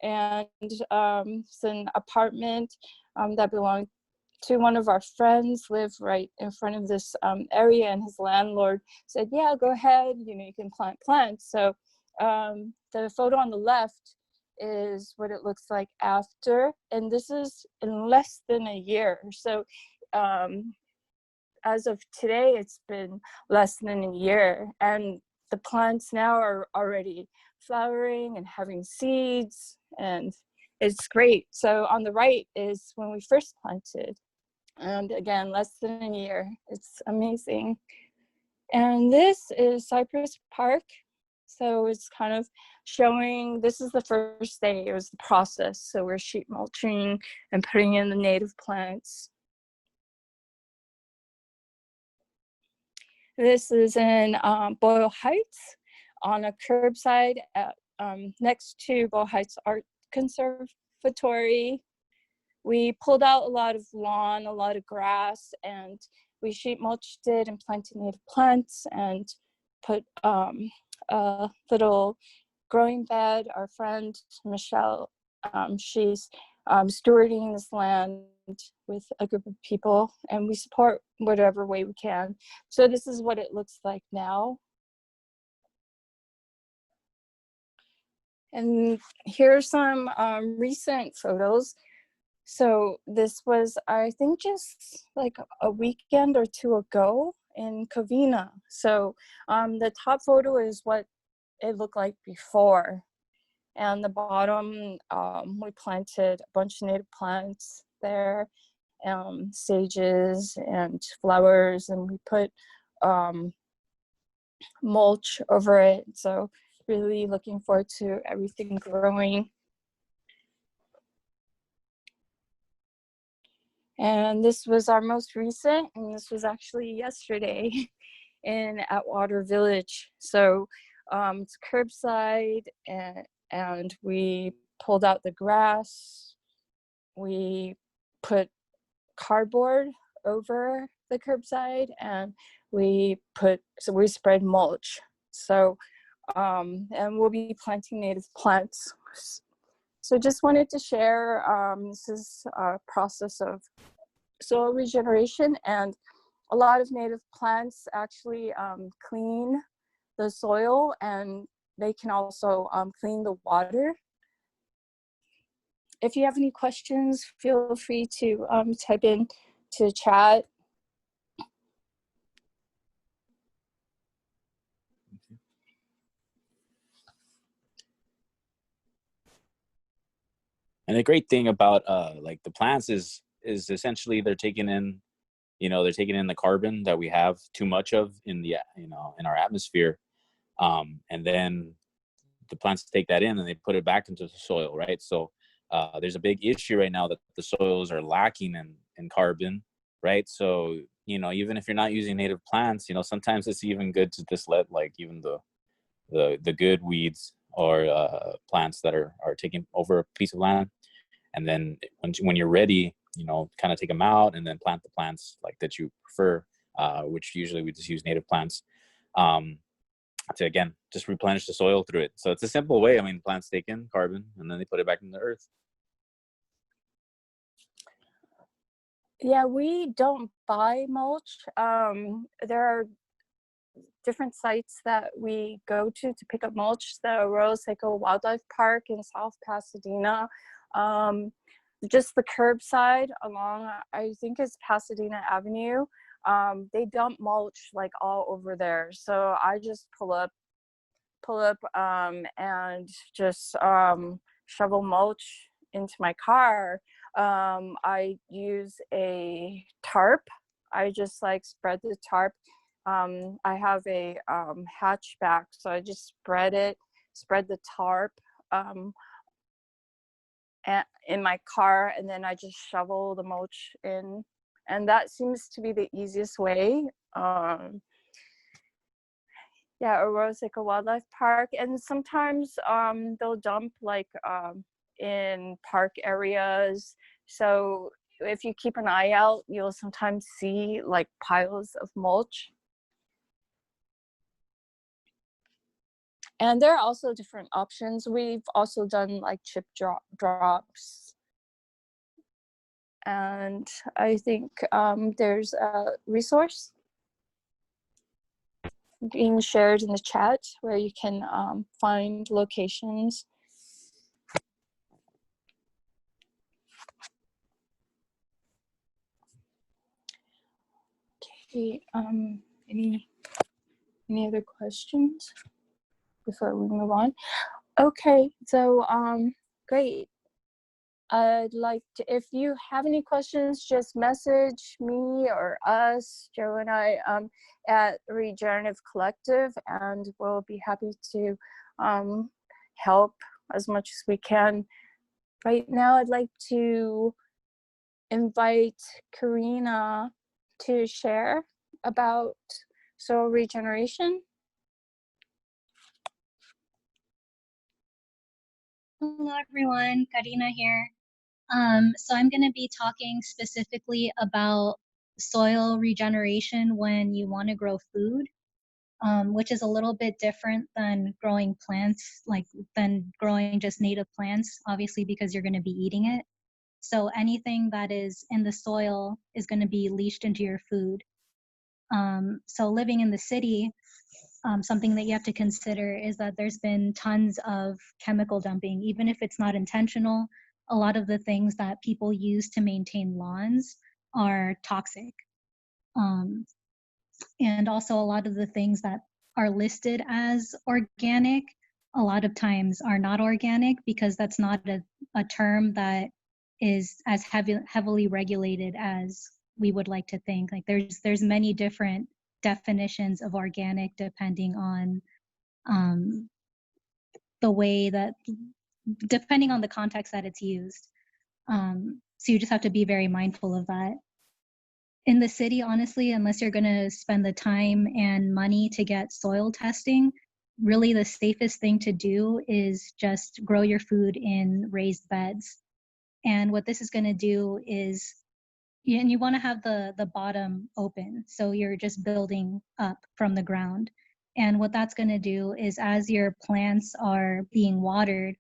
and it's an apartment that belonged to one of our friends, lived right in front of this area, and his landlord said, yeah, go ahead, you can plant plants. So the photo on the left is what it looks like after, and this is in less than a year. So as of today, it's been less than a year, and the plants now are already flowering and having seeds, and it's great. So on the right is when we first planted, and again, less than a year. It's amazing. And this is Cypress Park. So it's kind of showing, this is the first day, it was the process. So we're sheet mulching and putting in the native plants. This is in Boyle Heights on a curbside at, next to Boyle Heights Art Conservatory. We pulled out a lot of lawn, a lot of grass, and we sheet mulched it and planted native plants and put a little growing bed. Our friend Michelle, she's stewarding this land with a group of people, and we support whatever way we can. So this is what it looks like now. And here are some recent photos. So this was, I think, just like a weekend or two ago in Covina. So the top photo is what it looked like before. And the bottom, we planted a bunch of native plants there, sages and flowers, and we put mulch over it. So really looking forward to everything growing. And this was our most recent, and this was actually yesterday in Atwater Village. So it's curbside, and we pulled out the grass. We put cardboard over the curbside, and we spread mulch. So, and we'll be planting native plants. So just wanted to share, this is a process of soil regeneration, and a lot of native plants actually clean the soil, and they can also clean the water. If you have any questions, feel free to type in to chat. And the great thing about like the plants is essentially they're taking in, they're taking in the carbon that we have too much of in the, in our atmosphere. And then the plants take that in and they put it back into the soil, right? So there's a big issue right now that the soils are lacking in carbon, right? So, even if you're not using native plants, sometimes it's even good to just let like even the good weeds or plants that are taking over a piece of land, And then when you're ready, kind of take them out and then plant the plants like that you prefer, which usually we just use native plants, to again just replenish the soil through it. So it's a simple way. I mean, plants take in carbon and then they put it back in the earth. Yeah, we don't buy mulch. There are different sites that we go to pick up mulch. The Royal Seco Wildlife Park in South Pasadena. Just the curbside along, I think it's Pasadena Avenue. They dump mulch like all over there. So I just pull up and just shovel mulch into my car. I use a tarp. I just like spread the tarp. I have a hatchback, so I just spread the tarp in my car, and then I just shovel the mulch in, and that seems to be the easiest way. Yeah, Aurora Seco Wildlife Park, and sometimes they'll dump like in park areas. So if you keep an eye out, you'll sometimes see like piles of mulch. And there are also different options. We've also done like chip drops. And I think there's a resource being shared in the chat where you can find locations. Okay, any other questions before we move on? Okay, so great. I'd like to, if you have any questions, just message me or us, Joe and I, at Regenerative Collective, and we'll be happy to help as much as we can. Right now, I'd like to invite Karina to share about soil regeneration. Hello everyone, Karina here. So I'm going to be talking specifically about soil regeneration when you want to grow food, which is a little bit different than growing plants, than growing just native plants, obviously because you're going to be eating it. So anything that is in the soil is going to be leached into your food. So living in the city, something that you have to consider is that there's been tons of chemical dumping, even if it's not intentional. A lot of the things that people use to maintain lawns are toxic. And also a lot of the things that are listed as organic, a lot of times are not organic because that's not a term that is as heavily regulated as we would like to think. Like there's many different definitions of organic depending on the way that, depending on the context that it's used. So you just have to be very mindful of that. In the city, honestly, unless you're going to spend the time and money to get soil testing, really the safest thing to do is just grow your food in raised beds. And what this is going to do is, and you want to have the bottom open, so you're just building up from the ground. And what that's going to do is, as your plants are being watered,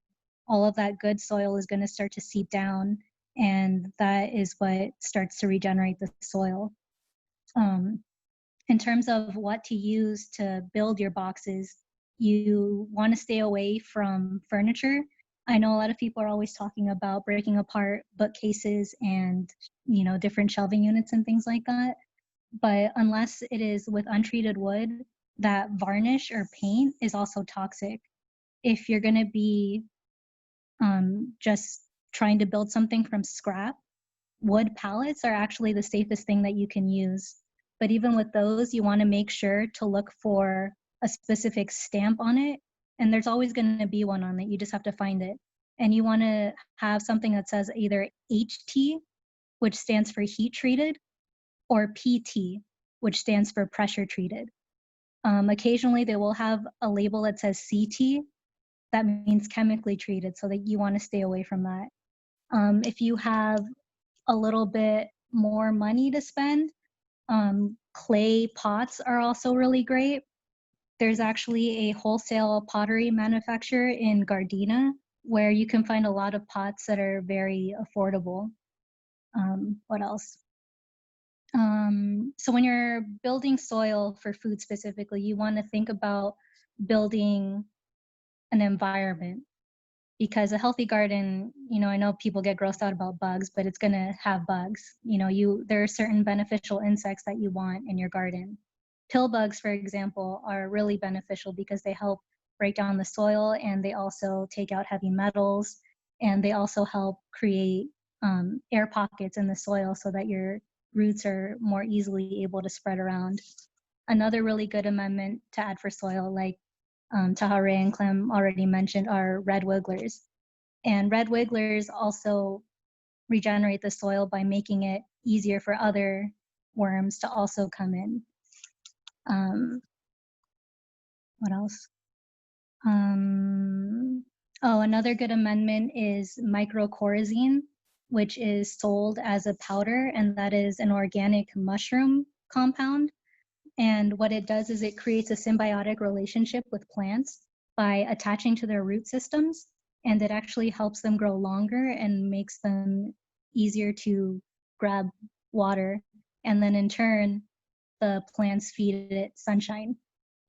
all of that good soil is going to start to seep down, and that is what starts to regenerate the soil. In terms of what to use to build your boxes, you want to stay away from furniture. I know a lot of people are always talking about breaking apart bookcases and, different shelving units and things like that. But unless it is with untreated wood, that varnish or paint is also toxic. If you're going to be just trying to build something from scrap, wood pallets are actually the safest thing that you can use. But even with those, you want to make sure to look for a specific stamp on it. And there's always going to be one on it. You just have to find it. And you want to have something that says either HT, which stands for heat treated, or PT, which stands for pressure treated. Occasionally, they will have a label that says CT. That means chemically treated, so that you want to stay away from that. If you have a little bit more money to spend, clay pots are also really great. There's actually a wholesale pottery manufacturer in Gardena where you can find a lot of pots that are very affordable. What else? So when you're building soil for food specifically, you want to think about building an environment, because a healthy garden, I know people get grossed out about bugs, but it's going to have bugs. There are certain beneficial insects that you want in your garden. Pill bugs, for example, are really beneficial because they help break down the soil, and they also take out heavy metals, and they also help create air pockets in the soil so that your roots are more easily able to spread around. Another really good amendment to add for soil, like Tahare and Clem already mentioned, are red wigglers. And red wigglers also regenerate the soil by making it easier for other worms to also come in. What else? Another good amendment is Microcorazine, which is sold as a powder, and that is an organic mushroom compound. And what it does is it creates a symbiotic relationship with plants by attaching to their root systems, and it actually helps them grow longer and makes them easier to grab water. And then in turn, the plants feed it sunshine.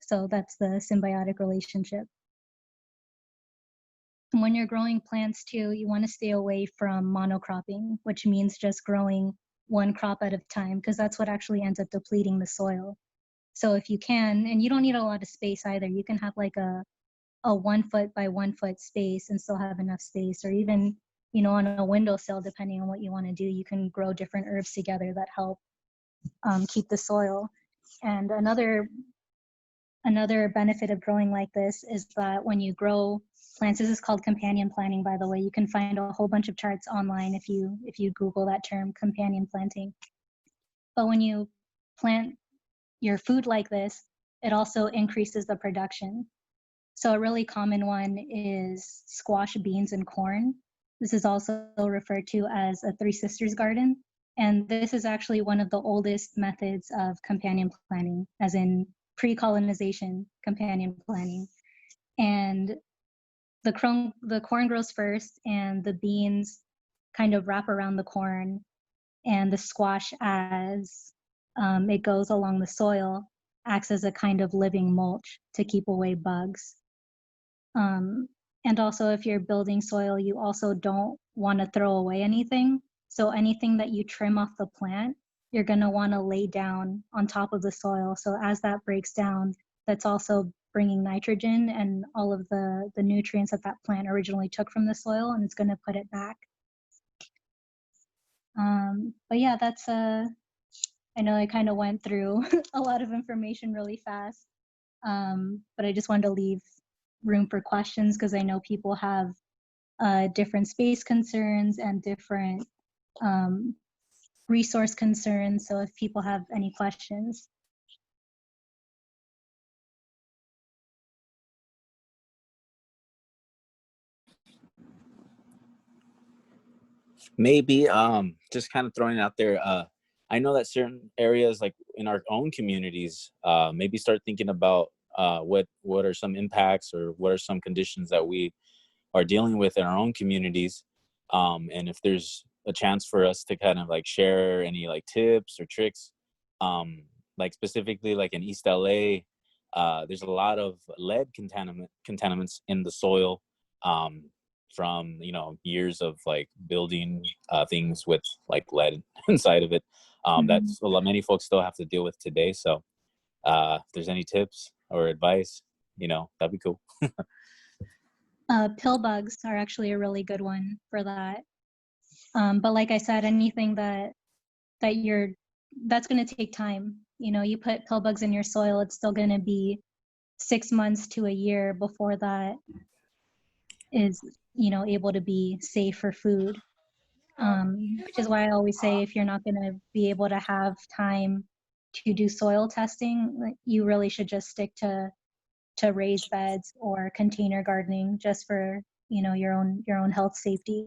So that's the symbiotic relationship. And when you're growing plants too, you want to stay away from monocropping, which means just growing one crop at a time, because that's what actually ends up depleting the soil. So if you can, and you don't need a lot of space either, you can have like a 1 foot by 1 foot space and still have enough space, or even, on a windowsill, depending on what you want to do, you can grow different herbs together that help keep the soil. And another benefit of growing like this is that when you grow plants, this is called companion planting, by the way. You can find a whole bunch of charts online if you Google that term, companion planting. But when you plant your food like this, it also increases the production. So a really common one is squash, beans, and corn. This is also referred to as a Three Sisters garden. And this is actually one of the oldest methods of companion planting, as in pre-colonization companion planting. And the corn grows first, and the beans kind of wrap around the corn, and the squash, as it goes along the soil, acts as a kind of living mulch to keep away bugs. And also, if you're building soil, you also don't want to throw away anything. So anything that you trim off the plant, you're going to want to lay down on top of the soil. So as that breaks down, that's also bringing nitrogen and all of the nutrients that plant originally took from the soil, and it's going to put it back. But yeah, that's I know I kind of went through a lot of information really fast, but I just wanted to leave room for questions, because I know people have different space concerns and different resource concerns. So if people have any questions. Maybe just kind of throwing it out there. I know that certain areas, like in our own communities, maybe start thinking about what are some impacts or what are some conditions that we are dealing with in our own communities, and if there's a chance for us to kind of like share any like tips or tricks, like specifically like in East LA, there's a lot of lead contaminants in the soil, from years of like building things with like lead inside of it, that's many folks still have to deal with today. So if there's any tips or advice, that'd be cool. Pill bugs are actually a really good one for that. But like I said, anything that's going to take time. You put pill bugs in your soil, it's still going to be 6 months to a year before that is, able to be safe for food. Which is why I always say, if you're not going to be able to have time to do soil testing, you really should just stick to raised beds or container gardening, just for your own health safety.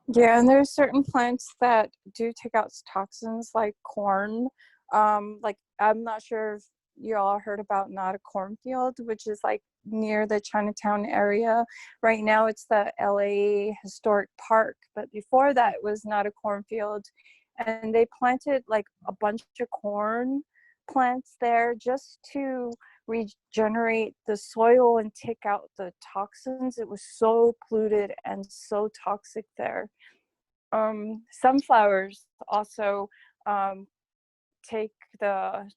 Yeah, and there's certain plants that do take out toxins, like corn. Like I'm not sure if you all heard about Not a Cornfield, which is like near the Chinatown area. Right now it's the LA Historic Park, but before that it was Not a Cornfield. And they planted like a bunch of corn plants there just to regenerate the soil and take out the toxins. It was so polluted and so toxic there. Sunflowers also take the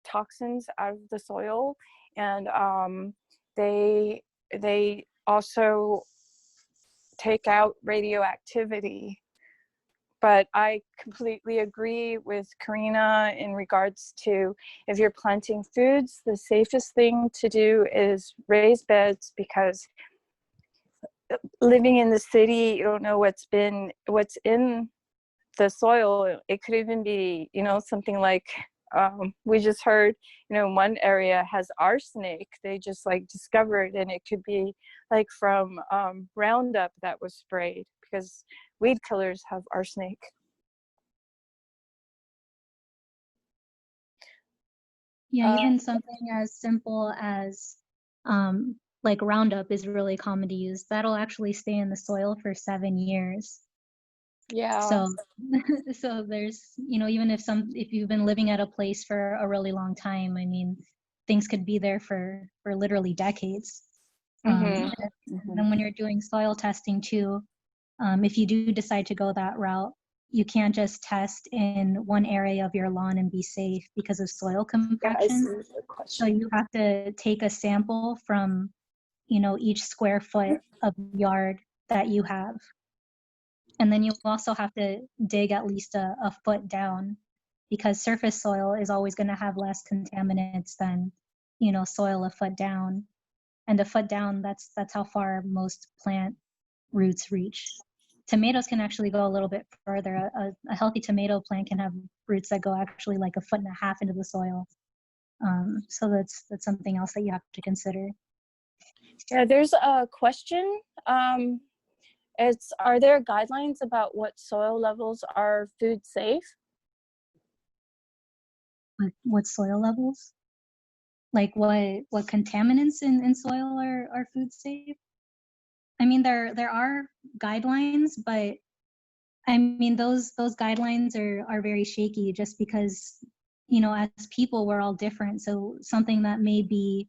toxins out of the soil, and they also take out radioactivity. But I completely agree with Karina in regards to, if you're planting foods, the safest thing to do is raise beds, because living in the city, you don't know what's in the soil. It could even be, something like, we just heard, one area has arsenic. They just like discovered, and it could be like from Roundup that was sprayed, because weed killers have arsenic. Yeah, even something as simple as like Roundup is really common to use. That'll actually stay in the soil for 7 years. Yeah. So so there's, even if you've been living at a place for a really long time, I mean, things could be there for literally decades. And then when you're doing soil testing too, if you do decide to go that route, you can't just test in one area of your lawn and be safe because of soil compaction. So you have to take a sample from, each square foot of yard that you have. And then you also have to dig at least a foot down, because surface soil is always going to have less contaminants than, soil a foot down. And a foot down, that's how far most plant roots reach. Tomatoes can actually go a little bit further. A healthy tomato plant can have roots that go actually like 1.5 feet into the soil. So that's something else that you have to consider. Yeah, there's a question. Are there guidelines about what soil levels are food safe? What soil levels? Like what contaminants in soil are food safe? I mean, there are guidelines, but I mean, those guidelines are very shaky, just because, as people, we're all different. So something that may be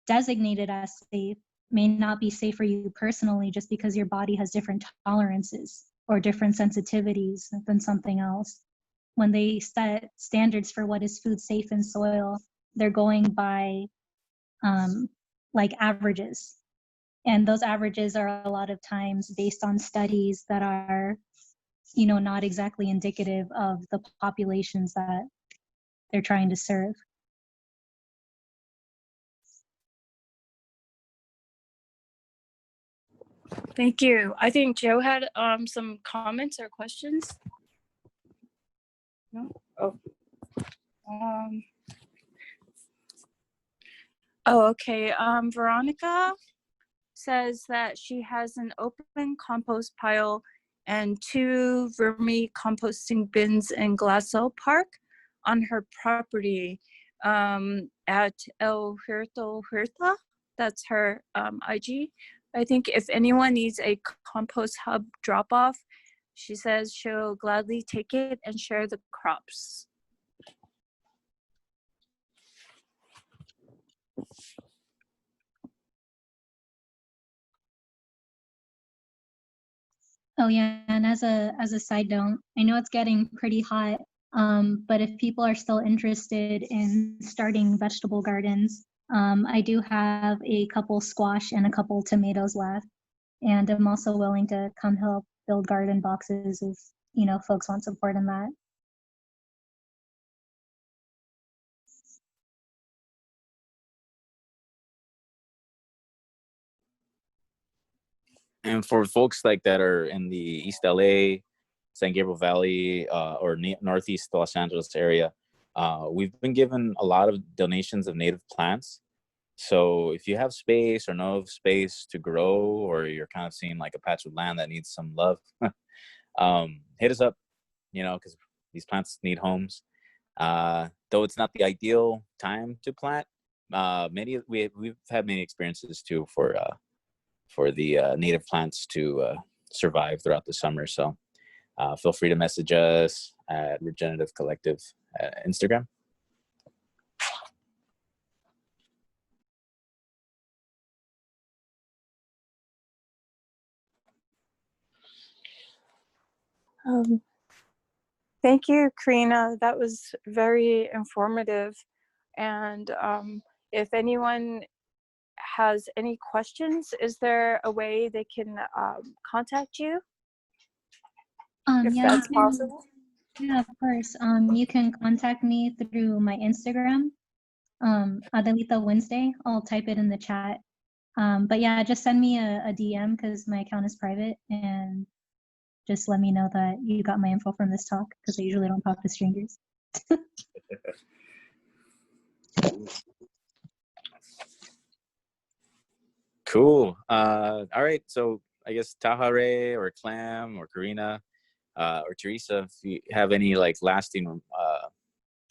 designated as safe may not be safe for you personally, just because your body has different tolerances or different sensitivities than something else. When they set standards for what is food safe in soil, they're going by like averages. And those averages are a lot of times based on studies that are, not exactly indicative of the populations that they're trying to serve. Thank you. I think Joe had some comments or questions. No? Oh. Okay. Veronica says that she has an open compost pile and 2 vermicomposting bins in Glassell Park on her property at El Huerta. That's her IG. I think if anyone needs a compost hub drop-off, she says she'll gladly take it and share the crops. Oh yeah, and as a side note, I know it's getting pretty hot, but if people are still interested in starting vegetable gardens, I do have a couple squash and a couple tomatoes left, and I'm also willing to come help build garden boxes if folks want support in that. And for folks like that are in the East LA, San Gabriel Valley, or Northeast Los Angeles area, we've been given a lot of donations of native plants. So if you have space or no space to grow, or you're kind of seeing like a patch of land that needs some love, hit us up, because these plants need homes. Though it's not the ideal time to plant, we've had many experiences too for the native plants to survive throughout the summer. So feel free to message us at Regenerative Collective Instagram. Thank you, Karina. That was very informative. And if anyone has any questions, is there a way they can contact you? If Yeah, that's possible? Yeah, of course. You can contact me through my Instagram, Adelita Wednesday. I'll type it in the chat. But yeah, just send me a DM because my account is private, and just let me know that you got my info from this talk, because I usually don't talk to strangers. Cool. All right. So I guess Tahare or Clam or Karina or Teresa, if you have any like lasting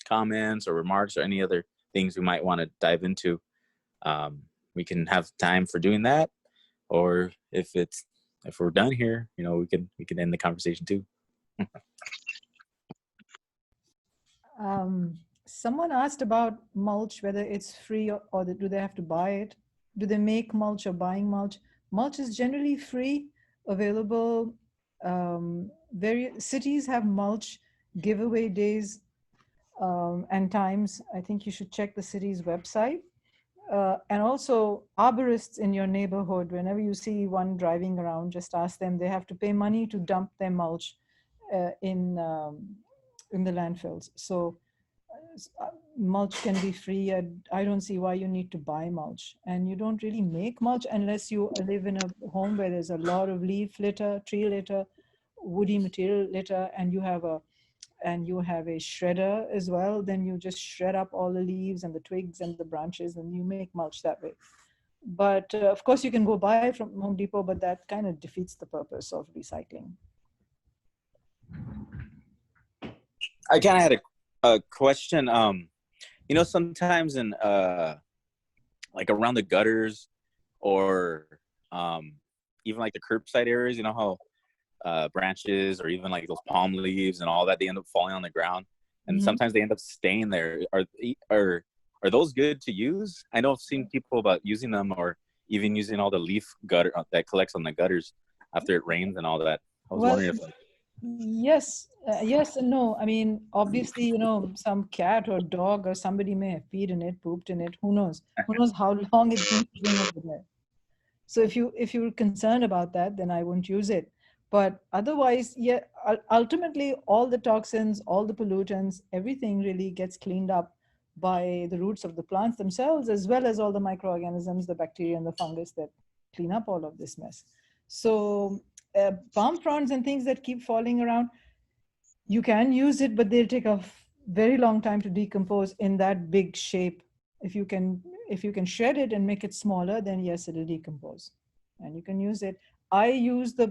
comments or remarks or any other things we might want to dive into, we can have time for doing that. Or if we're done here, we can end the conversation too. Someone asked about mulch, whether it's free or do they have to buy it? Do they make mulch or buying mulch? Mulch is generally free, available. Various cities have mulch giveaway days and times. I think you should check the city's website. And also arborists in your neighborhood, whenever you see one driving around, just ask them. They have to pay money to dump their mulch in the landfills. So mulch can be free. I don't see why you need to buy mulch. And you don't really make mulch unless you live in a home where there's a lot of leaf litter, tree litter, woody material litter, and you have a shredder as well. Then you just shred up all the leaves and the twigs and the branches, and you make mulch that way. But of course you can go buy from Home Depot, but that kind of defeats the purpose of recycling. I kind of had a question. Sometimes in like around the gutters or even like the curbside areas, you know how branches or even like those palm leaves and all that, they end up falling on the ground, and sometimes they end up staying there. Are those good to use? I know I've seen people about using them, or even using all the leaf gutter that collects on the gutters after it rains and all that. I was wondering if yes and no. I mean, obviously, some cat or dog or somebody may have peed in it, pooped in it. Who knows how long it's been sitting over there. So if you're concerned about that, then I wouldn't use it. But otherwise, yeah, ultimately all the toxins, all the pollutants, everything really gets cleaned up by the roots of the plants themselves, as well as all the microorganisms, the bacteria and the fungus that clean up all of this mess. So palm fronds and things that keep falling around, you can use it, but they'll take a very long time to decompose in that big shape. If you can shred it and make it smaller, then yes, it'll decompose and you can use it. I use the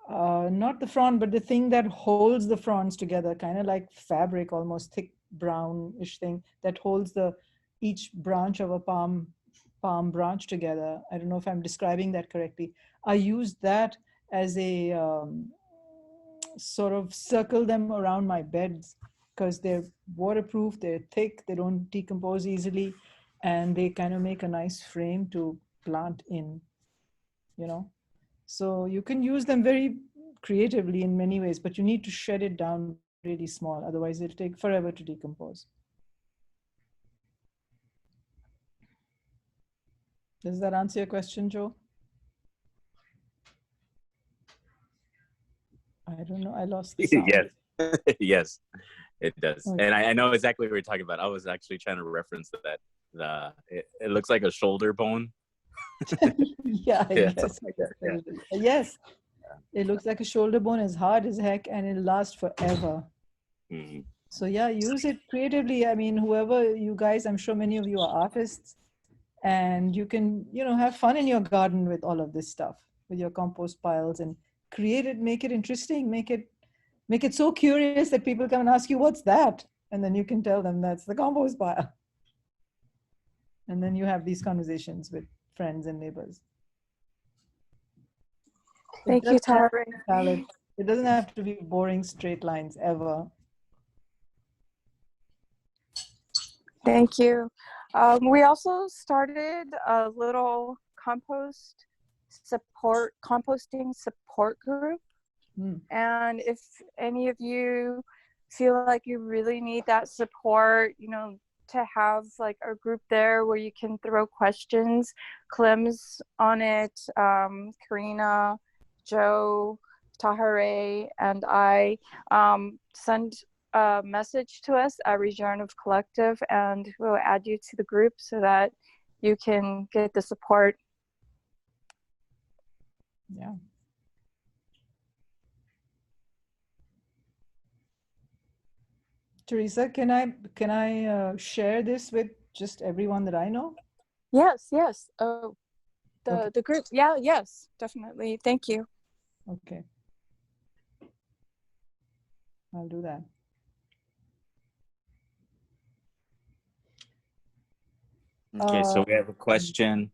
not the frond, but the thing that holds the fronds together, kind of like fabric, almost thick brownish thing that holds each branch of a palm branch together. I don't know if I'm describing that correctly. I use that as a sort of circle them around my beds, because they're waterproof, they're thick, they don't decompose easily, and they kind of make a nice frame to plant in, So you can use them very creatively in many ways, but you need to shred it down really small. Otherwise, it'll take forever to decompose. Does that answer your question, Joe? I don't know. I lost the sound. Yes. Yes, it does. Okay. And I know exactly what you're talking about. I was actually trying to reference that. It looks like a shoulder bone. Yeah, I Yeah, guess. something like that. Yeah. Yes. It looks like a shoulder bone, as hard as heck, and it'll last forever. Mm-hmm. So yeah, use it creatively. I mean, whoever you guys, I'm sure many of you are artists, and you can, have fun in your garden with all of this stuff, with your compost piles, and create it, make it interesting, make it so curious that people come and ask you, what's that? And then you can tell them that's the compost pile. And then you have these conversations with friends and neighbors. Thank you, Tara. It doesn't have to be boring straight lines ever. Thank you. We also started a little composting support group. And if any of you feel like you really need that support, to have like a group there where you can throw questions. Clem's on it, Karina, Joe, Tahare, and I. Send a message to us at Regenerative Collective, and we'll add you to the group so that you can get the support. Yeah. Teresa, can I share this with just everyone that I know? Yes. Oh, Okay. the group. Yeah. Yes, definitely. Thank you. Okay. I'll do that. Okay, so we have a question.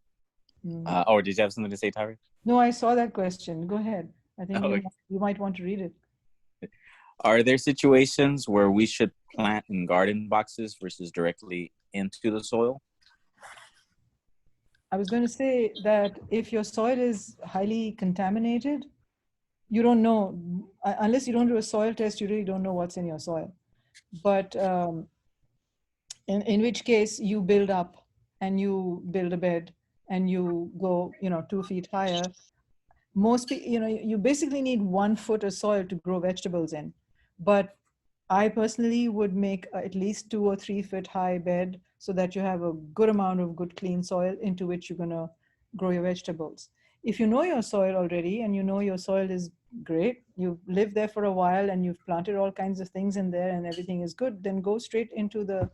Or did you have something to say, Tyra? No, I saw that question. Go ahead. I think Okay. you might want to read it. Are there situations where we should plant in garden boxes versus directly into the soil? I was going to say that if your soil is highly contaminated, you don't know, unless you don't do a soil test, you really don't know what's in your soil. But in which case you build up and you build a bed and you go, 2 feet higher. Most people, you basically need 1 foot of soil to grow vegetables in. But I personally would make at least 2 or 3 foot high bed so that you have a good amount of good clean soil into which you're going to grow your vegetables. If you know your soil already and you know your soil is great, you've lived there for a while and you've planted all kinds of things in there and everything is good, then go straight into the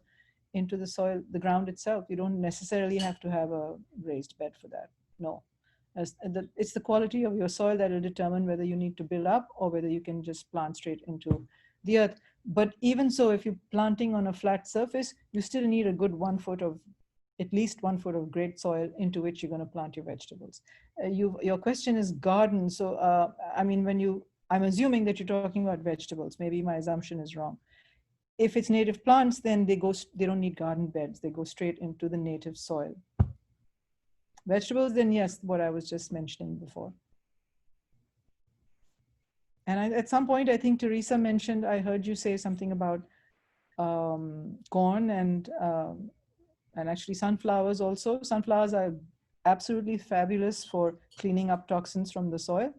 soil, the ground itself. You don't necessarily have to have a raised bed for that. No. It's the quality of your soil that will determine whether you need to build up or whether you can just plant straight into the earth. But even so, if you're planting on a flat surface, you still need a good at least 1 foot of great soil into which you're going to plant your vegetables. Your question is garden. So, I mean, I'm assuming that you're talking about vegetables. Maybe my assumption is wrong. If it's native plants, then they don't need garden beds. They go straight into the native soil. Vegetables, then yes, what I was just mentioning before. And at some point, I think Teresa mentioned, I heard you say something about corn and actually sunflowers also. Sunflowers are absolutely fabulous for cleaning up toxins from the soil.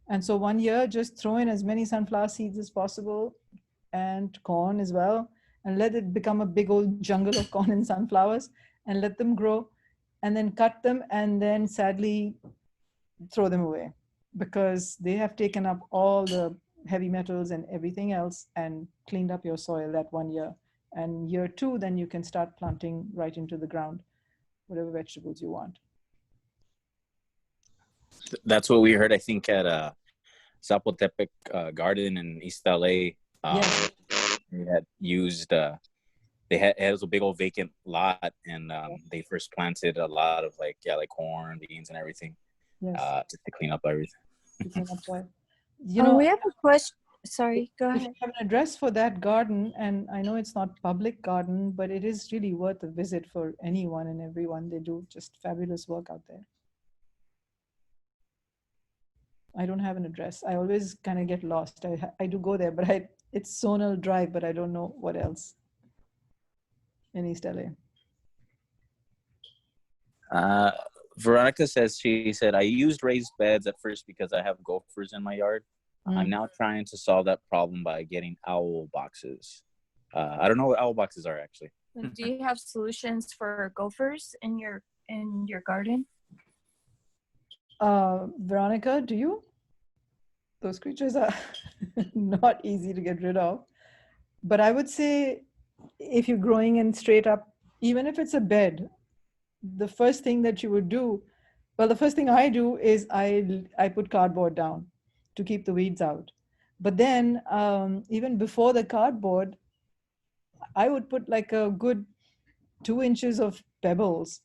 And so 1 year, just throw in as many sunflower seeds as possible and corn as well, and let it become a big old jungle of corn and sunflowers and let them grow, and then cut them and then sadly throw them away because they have taken up all the heavy metals and everything else and cleaned up your soil that 1 year. And year 2, then you can start planting right into the ground, whatever vegetables you want. That's what we heard, I think, at Zapotepec Garden in East LA. Yes. They had used, it was a big old vacant lot, and they first planted a lot of like corn, beans, and everything. Yes. Just to clean up everything. To clean up soil. We have a question. Sorry, go ahead. If you have an address for that garden, and I know it's not public garden, but it is really worth a visit for anyone and everyone. They do just fabulous work out there. I don't have an address. I always kind of get lost. I do go there, but it's Sonal Drive, but I don't know what else in East LA. Veronica says, she said, I used raised beds at first because I have gophers in my yard. I'm now trying to solve that problem by getting owl boxes. I don't know what owl boxes are actually. Do you have solutions for gophers in your garden? Veronica, do you? Those creatures are not easy to get rid of. But I would say if you're growing in straight up, even if it's a bed, the first thing that you would do, well, the first thing I do is I put cardboard down to keep the weeds out. But then even before the cardboard, I would put like a good 2 inches of pebbles,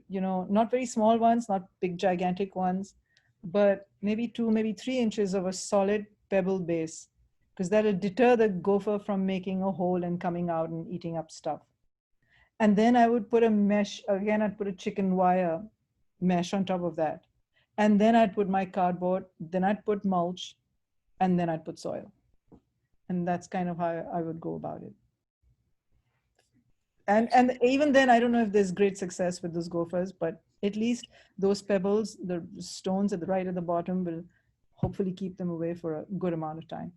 not very small ones, not big gigantic ones, but maybe 2, maybe 3 inches of a solid pebble base, because that'll deter the gopher from making a hole and coming out and eating up stuff. And then I would put a mesh, again, I'd put a chicken wire mesh on top of that. And then I'd put my cardboard, then I'd put mulch, and then I'd put soil. And that's kind of how I would go about it. And even then, I don't know if there's great success with those gophers, but at least those pebbles, the stones at the right at the bottom, will hopefully keep them away for a good amount of time.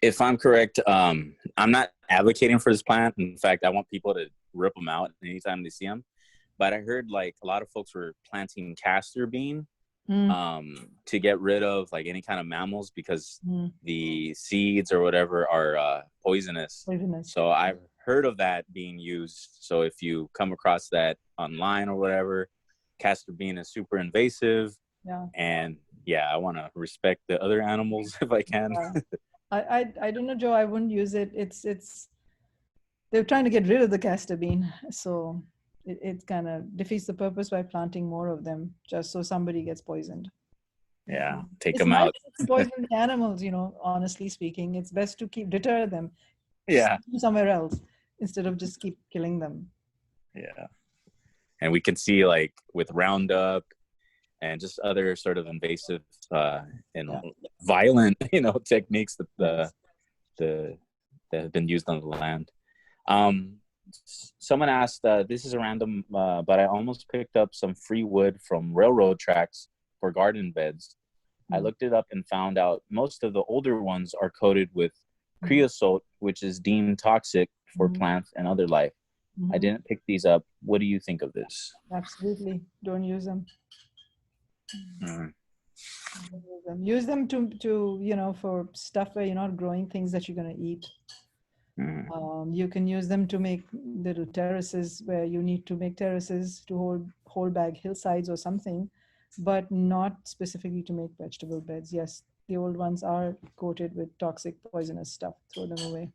If I'm correct, I'm not advocating for this plant. In fact, I want people to rip them out anytime they see them. But I heard like a lot of folks were planting castor bean to get rid of like any kind of mammals, because the seeds or whatever are poisonous. So I've heard of that being used. So if you come across that online or whatever, castor bean is super invasive. Yeah. And yeah, I want to respect the other animals if I can. I don't know, Joe. I wouldn't use it. It's they're trying to get rid of the castor bean, so it kind of defeats the purpose by planting more of them, just so somebody gets poisoned. Yeah, take It's them nice out. to poison the animals, honestly speaking. It's best to deter them. Yeah. Somewhere else instead of just keep killing them. Yeah. And we can see like with Roundup and just other sort of invasive and violent, techniques that have been used on the land. Someone asked, this is a random, but I almost picked up some free wood from railroad tracks for garden beds. I looked it up and found out most of the older ones are coated with creosote, which is deemed toxic for plants and other life. I didn't pick these up. What do you think of this? Absolutely. Don't use them. Use them to for stuff where you're not growing things that you're going to eat. You can use them to make little terraces where you need to make terraces to hold back hillsides or something, but not specifically to make vegetable beds. Yes, the old ones are coated with toxic, poisonous stuff. Throw them away.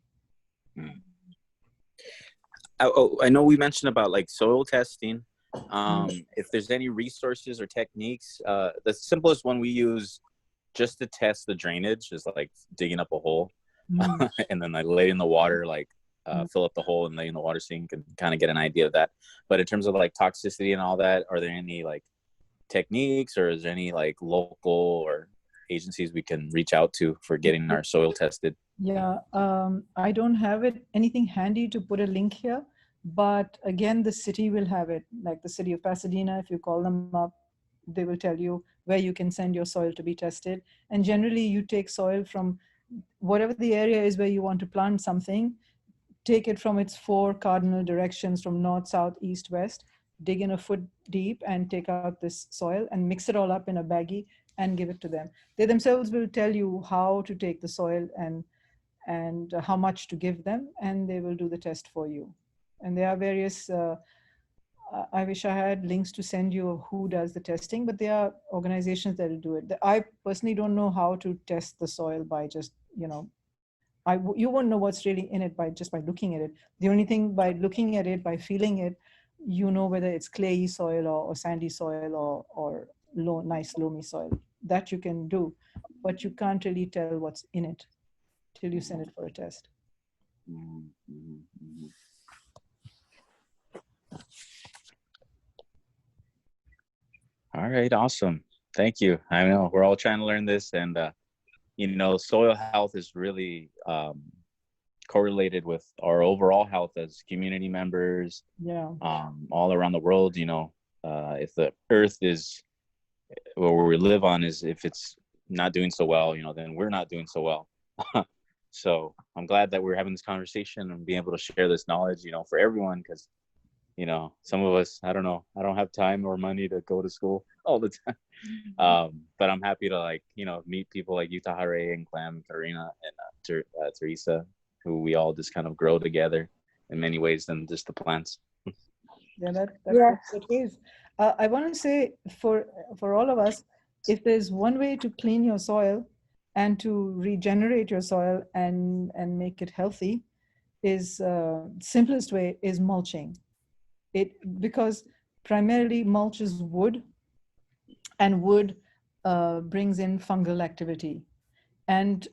I know we mentioned about like soil testing. If there's any resources or techniques, the simplest one we use just to test the drainage is like digging up a hole and then like lay in the water, like fill up the hole and lay in the water so you can kind of get an idea of that. But in terms of like toxicity and all that, are there any like techniques, or is there any like local or agencies we can reach out to for getting our soil tested? Yeah, I don't have anything handy to put a link here, but again, the city will have it, like the city of Pasadena. If you call them up, they will tell you where you can send your soil to be tested. And generally, you take soil from whatever the area is where you want to plant something, take it from its 4 cardinal directions from north, south, east, west, dig in a foot deep and take out this soil and mix it all up in a baggie and give it to them. They themselves will tell you how to take the soil and how much to give them, and they will do the test for you. And there are various, I wish I had links to send you of who does the testing, but there are organizations that will do it. I personally don't know how to test the soil by just, you won't know what's really in it by looking at it. The only thing, by looking at it, by feeling it, you know whether it's clayey soil or sandy soil or nice loamy soil. That you can do, but you can't really tell what's in it till you send it for a test. All right, awesome. Thank you. I know we're all trying to learn this, and soil health is really correlated with our overall health as community members. Yeah. All around the world, if the earth is where we live on if it's not doing so well, then we're not doing so well. So I'm glad that we're having this conversation and being able to share this knowledge, for everyone, because some of us, I don't have time or money to go to school all the time. But I'm happy to meet people like you, Tahare, and Clem, Karina, and Teresa, who we all just kind of grow together in many ways than just the plants. Yeah, Yeah. that's the case. I want to say for all of us, if there's one way to clean your soil and to regenerate your soil and make it healthy, is simplest way is mulching. Because primarily mulch is wood, and wood brings in fungal activity. And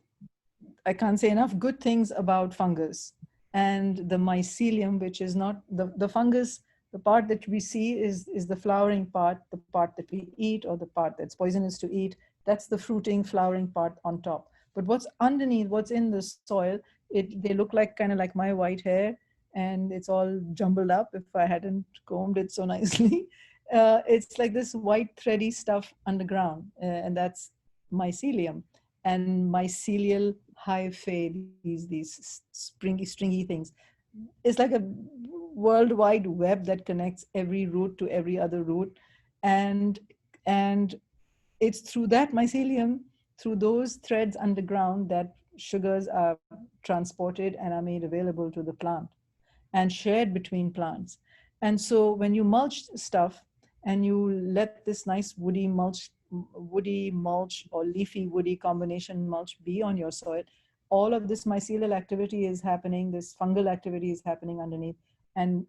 I can't say enough good things about fungus and the mycelium, which is not the fungus. The part that we see is the flowering part, the part that we eat, or the part that's poisonous to eat. That's the fruiting, flowering part on top. But what's underneath, what's in the soil, they look like kind of like my white hair, and it's all jumbled up if I hadn't combed it so nicely. It's like this white thready stuff underground, and that's mycelium and mycelial hyphae, these stringy things. It's like a worldwide web that connects every root to every other root, and and it's through that mycelium, through those threads underground, that sugars are transported and are made available to the plant and shared between plants. And so when you mulch stuff and you let this nice woody mulch or leafy woody combination mulch be on your soil, all of this mycelial activity is happening, this fungal activity is happening underneath, and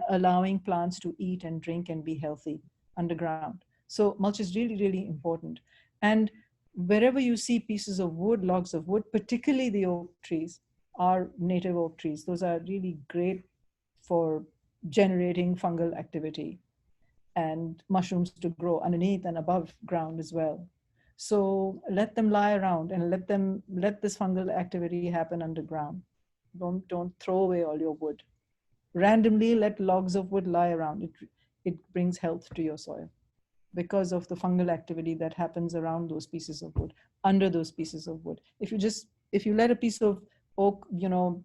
allowing plants to eat and drink and be healthy underground. So mulch is really, really important. And wherever you see pieces of wood, logs of wood, particularly the oak trees, are native oak trees. Those are really great for generating fungal activity and mushrooms to grow underneath and above ground as well. So let them lie around and let this fungal activity happen underground. Don't throw away all your wood. Randomly let logs of wood lie around. It brings health to your soil because of the fungal activity that happens around those pieces of wood, under those pieces of wood. If you let a piece of oak,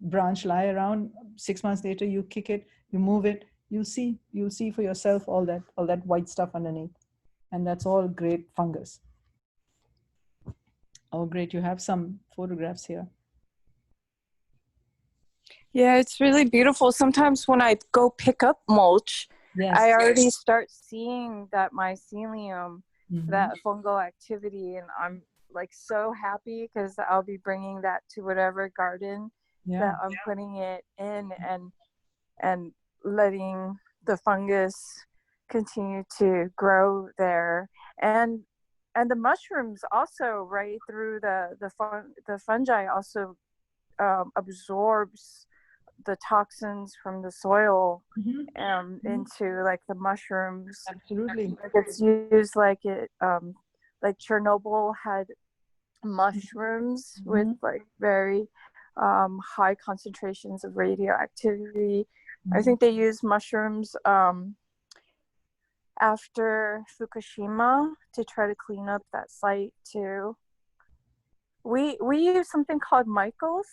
branch lie around, 6 months later you kick it, you move it, you'll see for yourself all that white stuff underneath. And that's all great fungus. Oh, great, you have some photographs here. Yeah, it's really beautiful. Sometimes when I go pick up mulch, Yes. I already start seeing that mycelium, Mhm. that fungal activity, and I'm like so happy because I'll be bringing that to whatever garden that I'm putting it in, and letting the fungus continue to grow there. And the mushrooms also, right through the fungi also absorbs the toxins from the soil into like the mushrooms. Absolutely. It's used like like Chernobyl had mushrooms with like very high concentrations of radioactivity. I think they use mushrooms after Fukushima to try to clean up that site too. We use something called Michaels.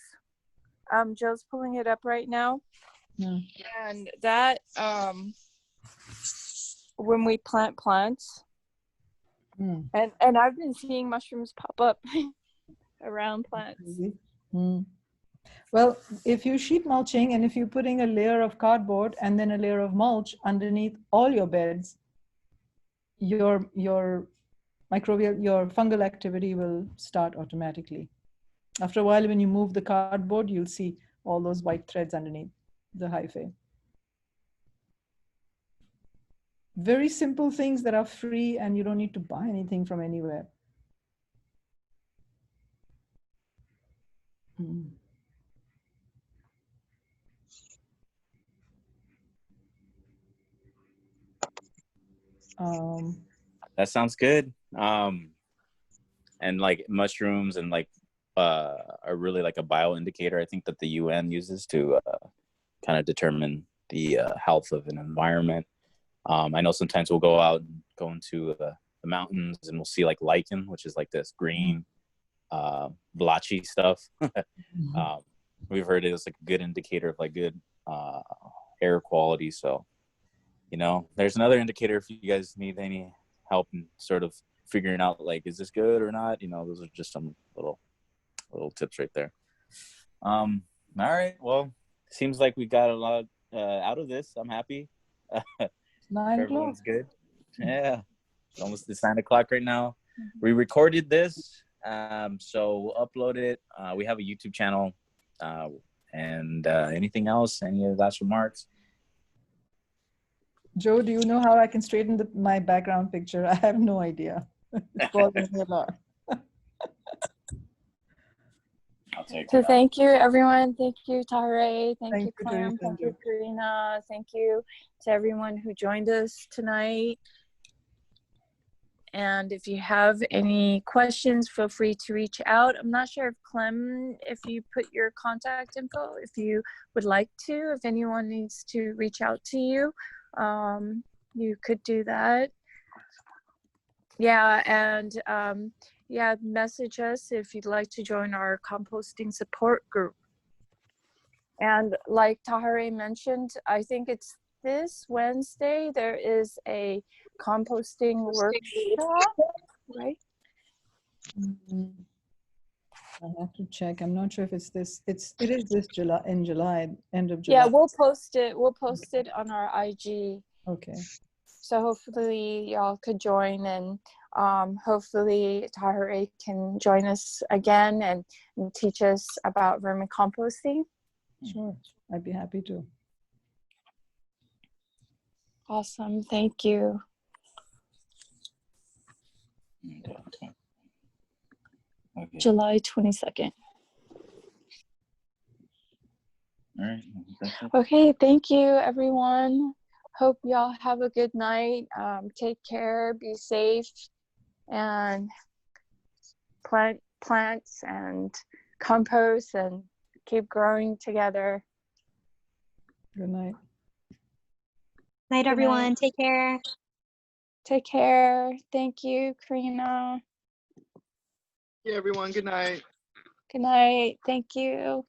Joe's pulling it up right now. And that when we plant plants, and I've been seeing mushrooms pop up around plants. Well, if you sheet mulching and if you're putting a layer of cardboard and then a layer of mulch underneath all your beds, your fungal activity will start automatically. After a while, when you move the cardboard, you'll see all those white threads underneath the hyphae. Very simple things that are free and you don't need to buy anything from anywhere. That sounds good. And like mushrooms and like are really like a bioindicator, I think, that the UN uses to kind of determine the health of an environment. I know sometimes we'll go into the mountains and we'll see like lichen, which is like this green blotchy stuff. We've heard it as like a good indicator of like good air quality. So, there's another indicator if you guys need any help in sort of figuring out like, is this good or not? Those are just some little tips right there. All right. Well, seems like we got a lot out of this. I'm happy. 9 o'clock. Everyone's good. Yeah. It's almost it's 9 o'clock right now. We recorded this, so we'll upload it. We have a YouTube channel. And anything else? Any last remarks? Joe, do you know how I can straighten my background picture? I have no idea. It's bothering me a lot. I'll take So it. thank you, everyone. Thank you, Tare. Thank you, Clem. Teresa. Thank you, Karina. Thank you to everyone who joined us tonight. And if you have any questions, feel free to reach out. I'm not sure if Clem, if you put your contact info, if you would like to, if anyone needs to reach out to you, you could do that. Yeah, and yeah, message us if you'd like to join our composting support group. And like Tahare mentioned, I think it's this Wednesday, there is a composting workshop, right? I have to check. I'm not sure if it's this. It is this July, in July, end of July. Yeah, we'll post it. We'll post it on our IG. Okay. So hopefully y'all could join, and hopefully Tahare can join us again and teach us about vermicomposting. Sure. I'd be happy to. Awesome. Thank you. Okay. July 22nd. All right. Okay, thank you, everyone. Hope y'all have a good night. Take care, be safe, and plant plants and compost and keep growing together. Good night. Night, Good everyone. night. Take care. Take care. Thank you, Karina. Yeah, everyone. Good night. Good night. Thank you.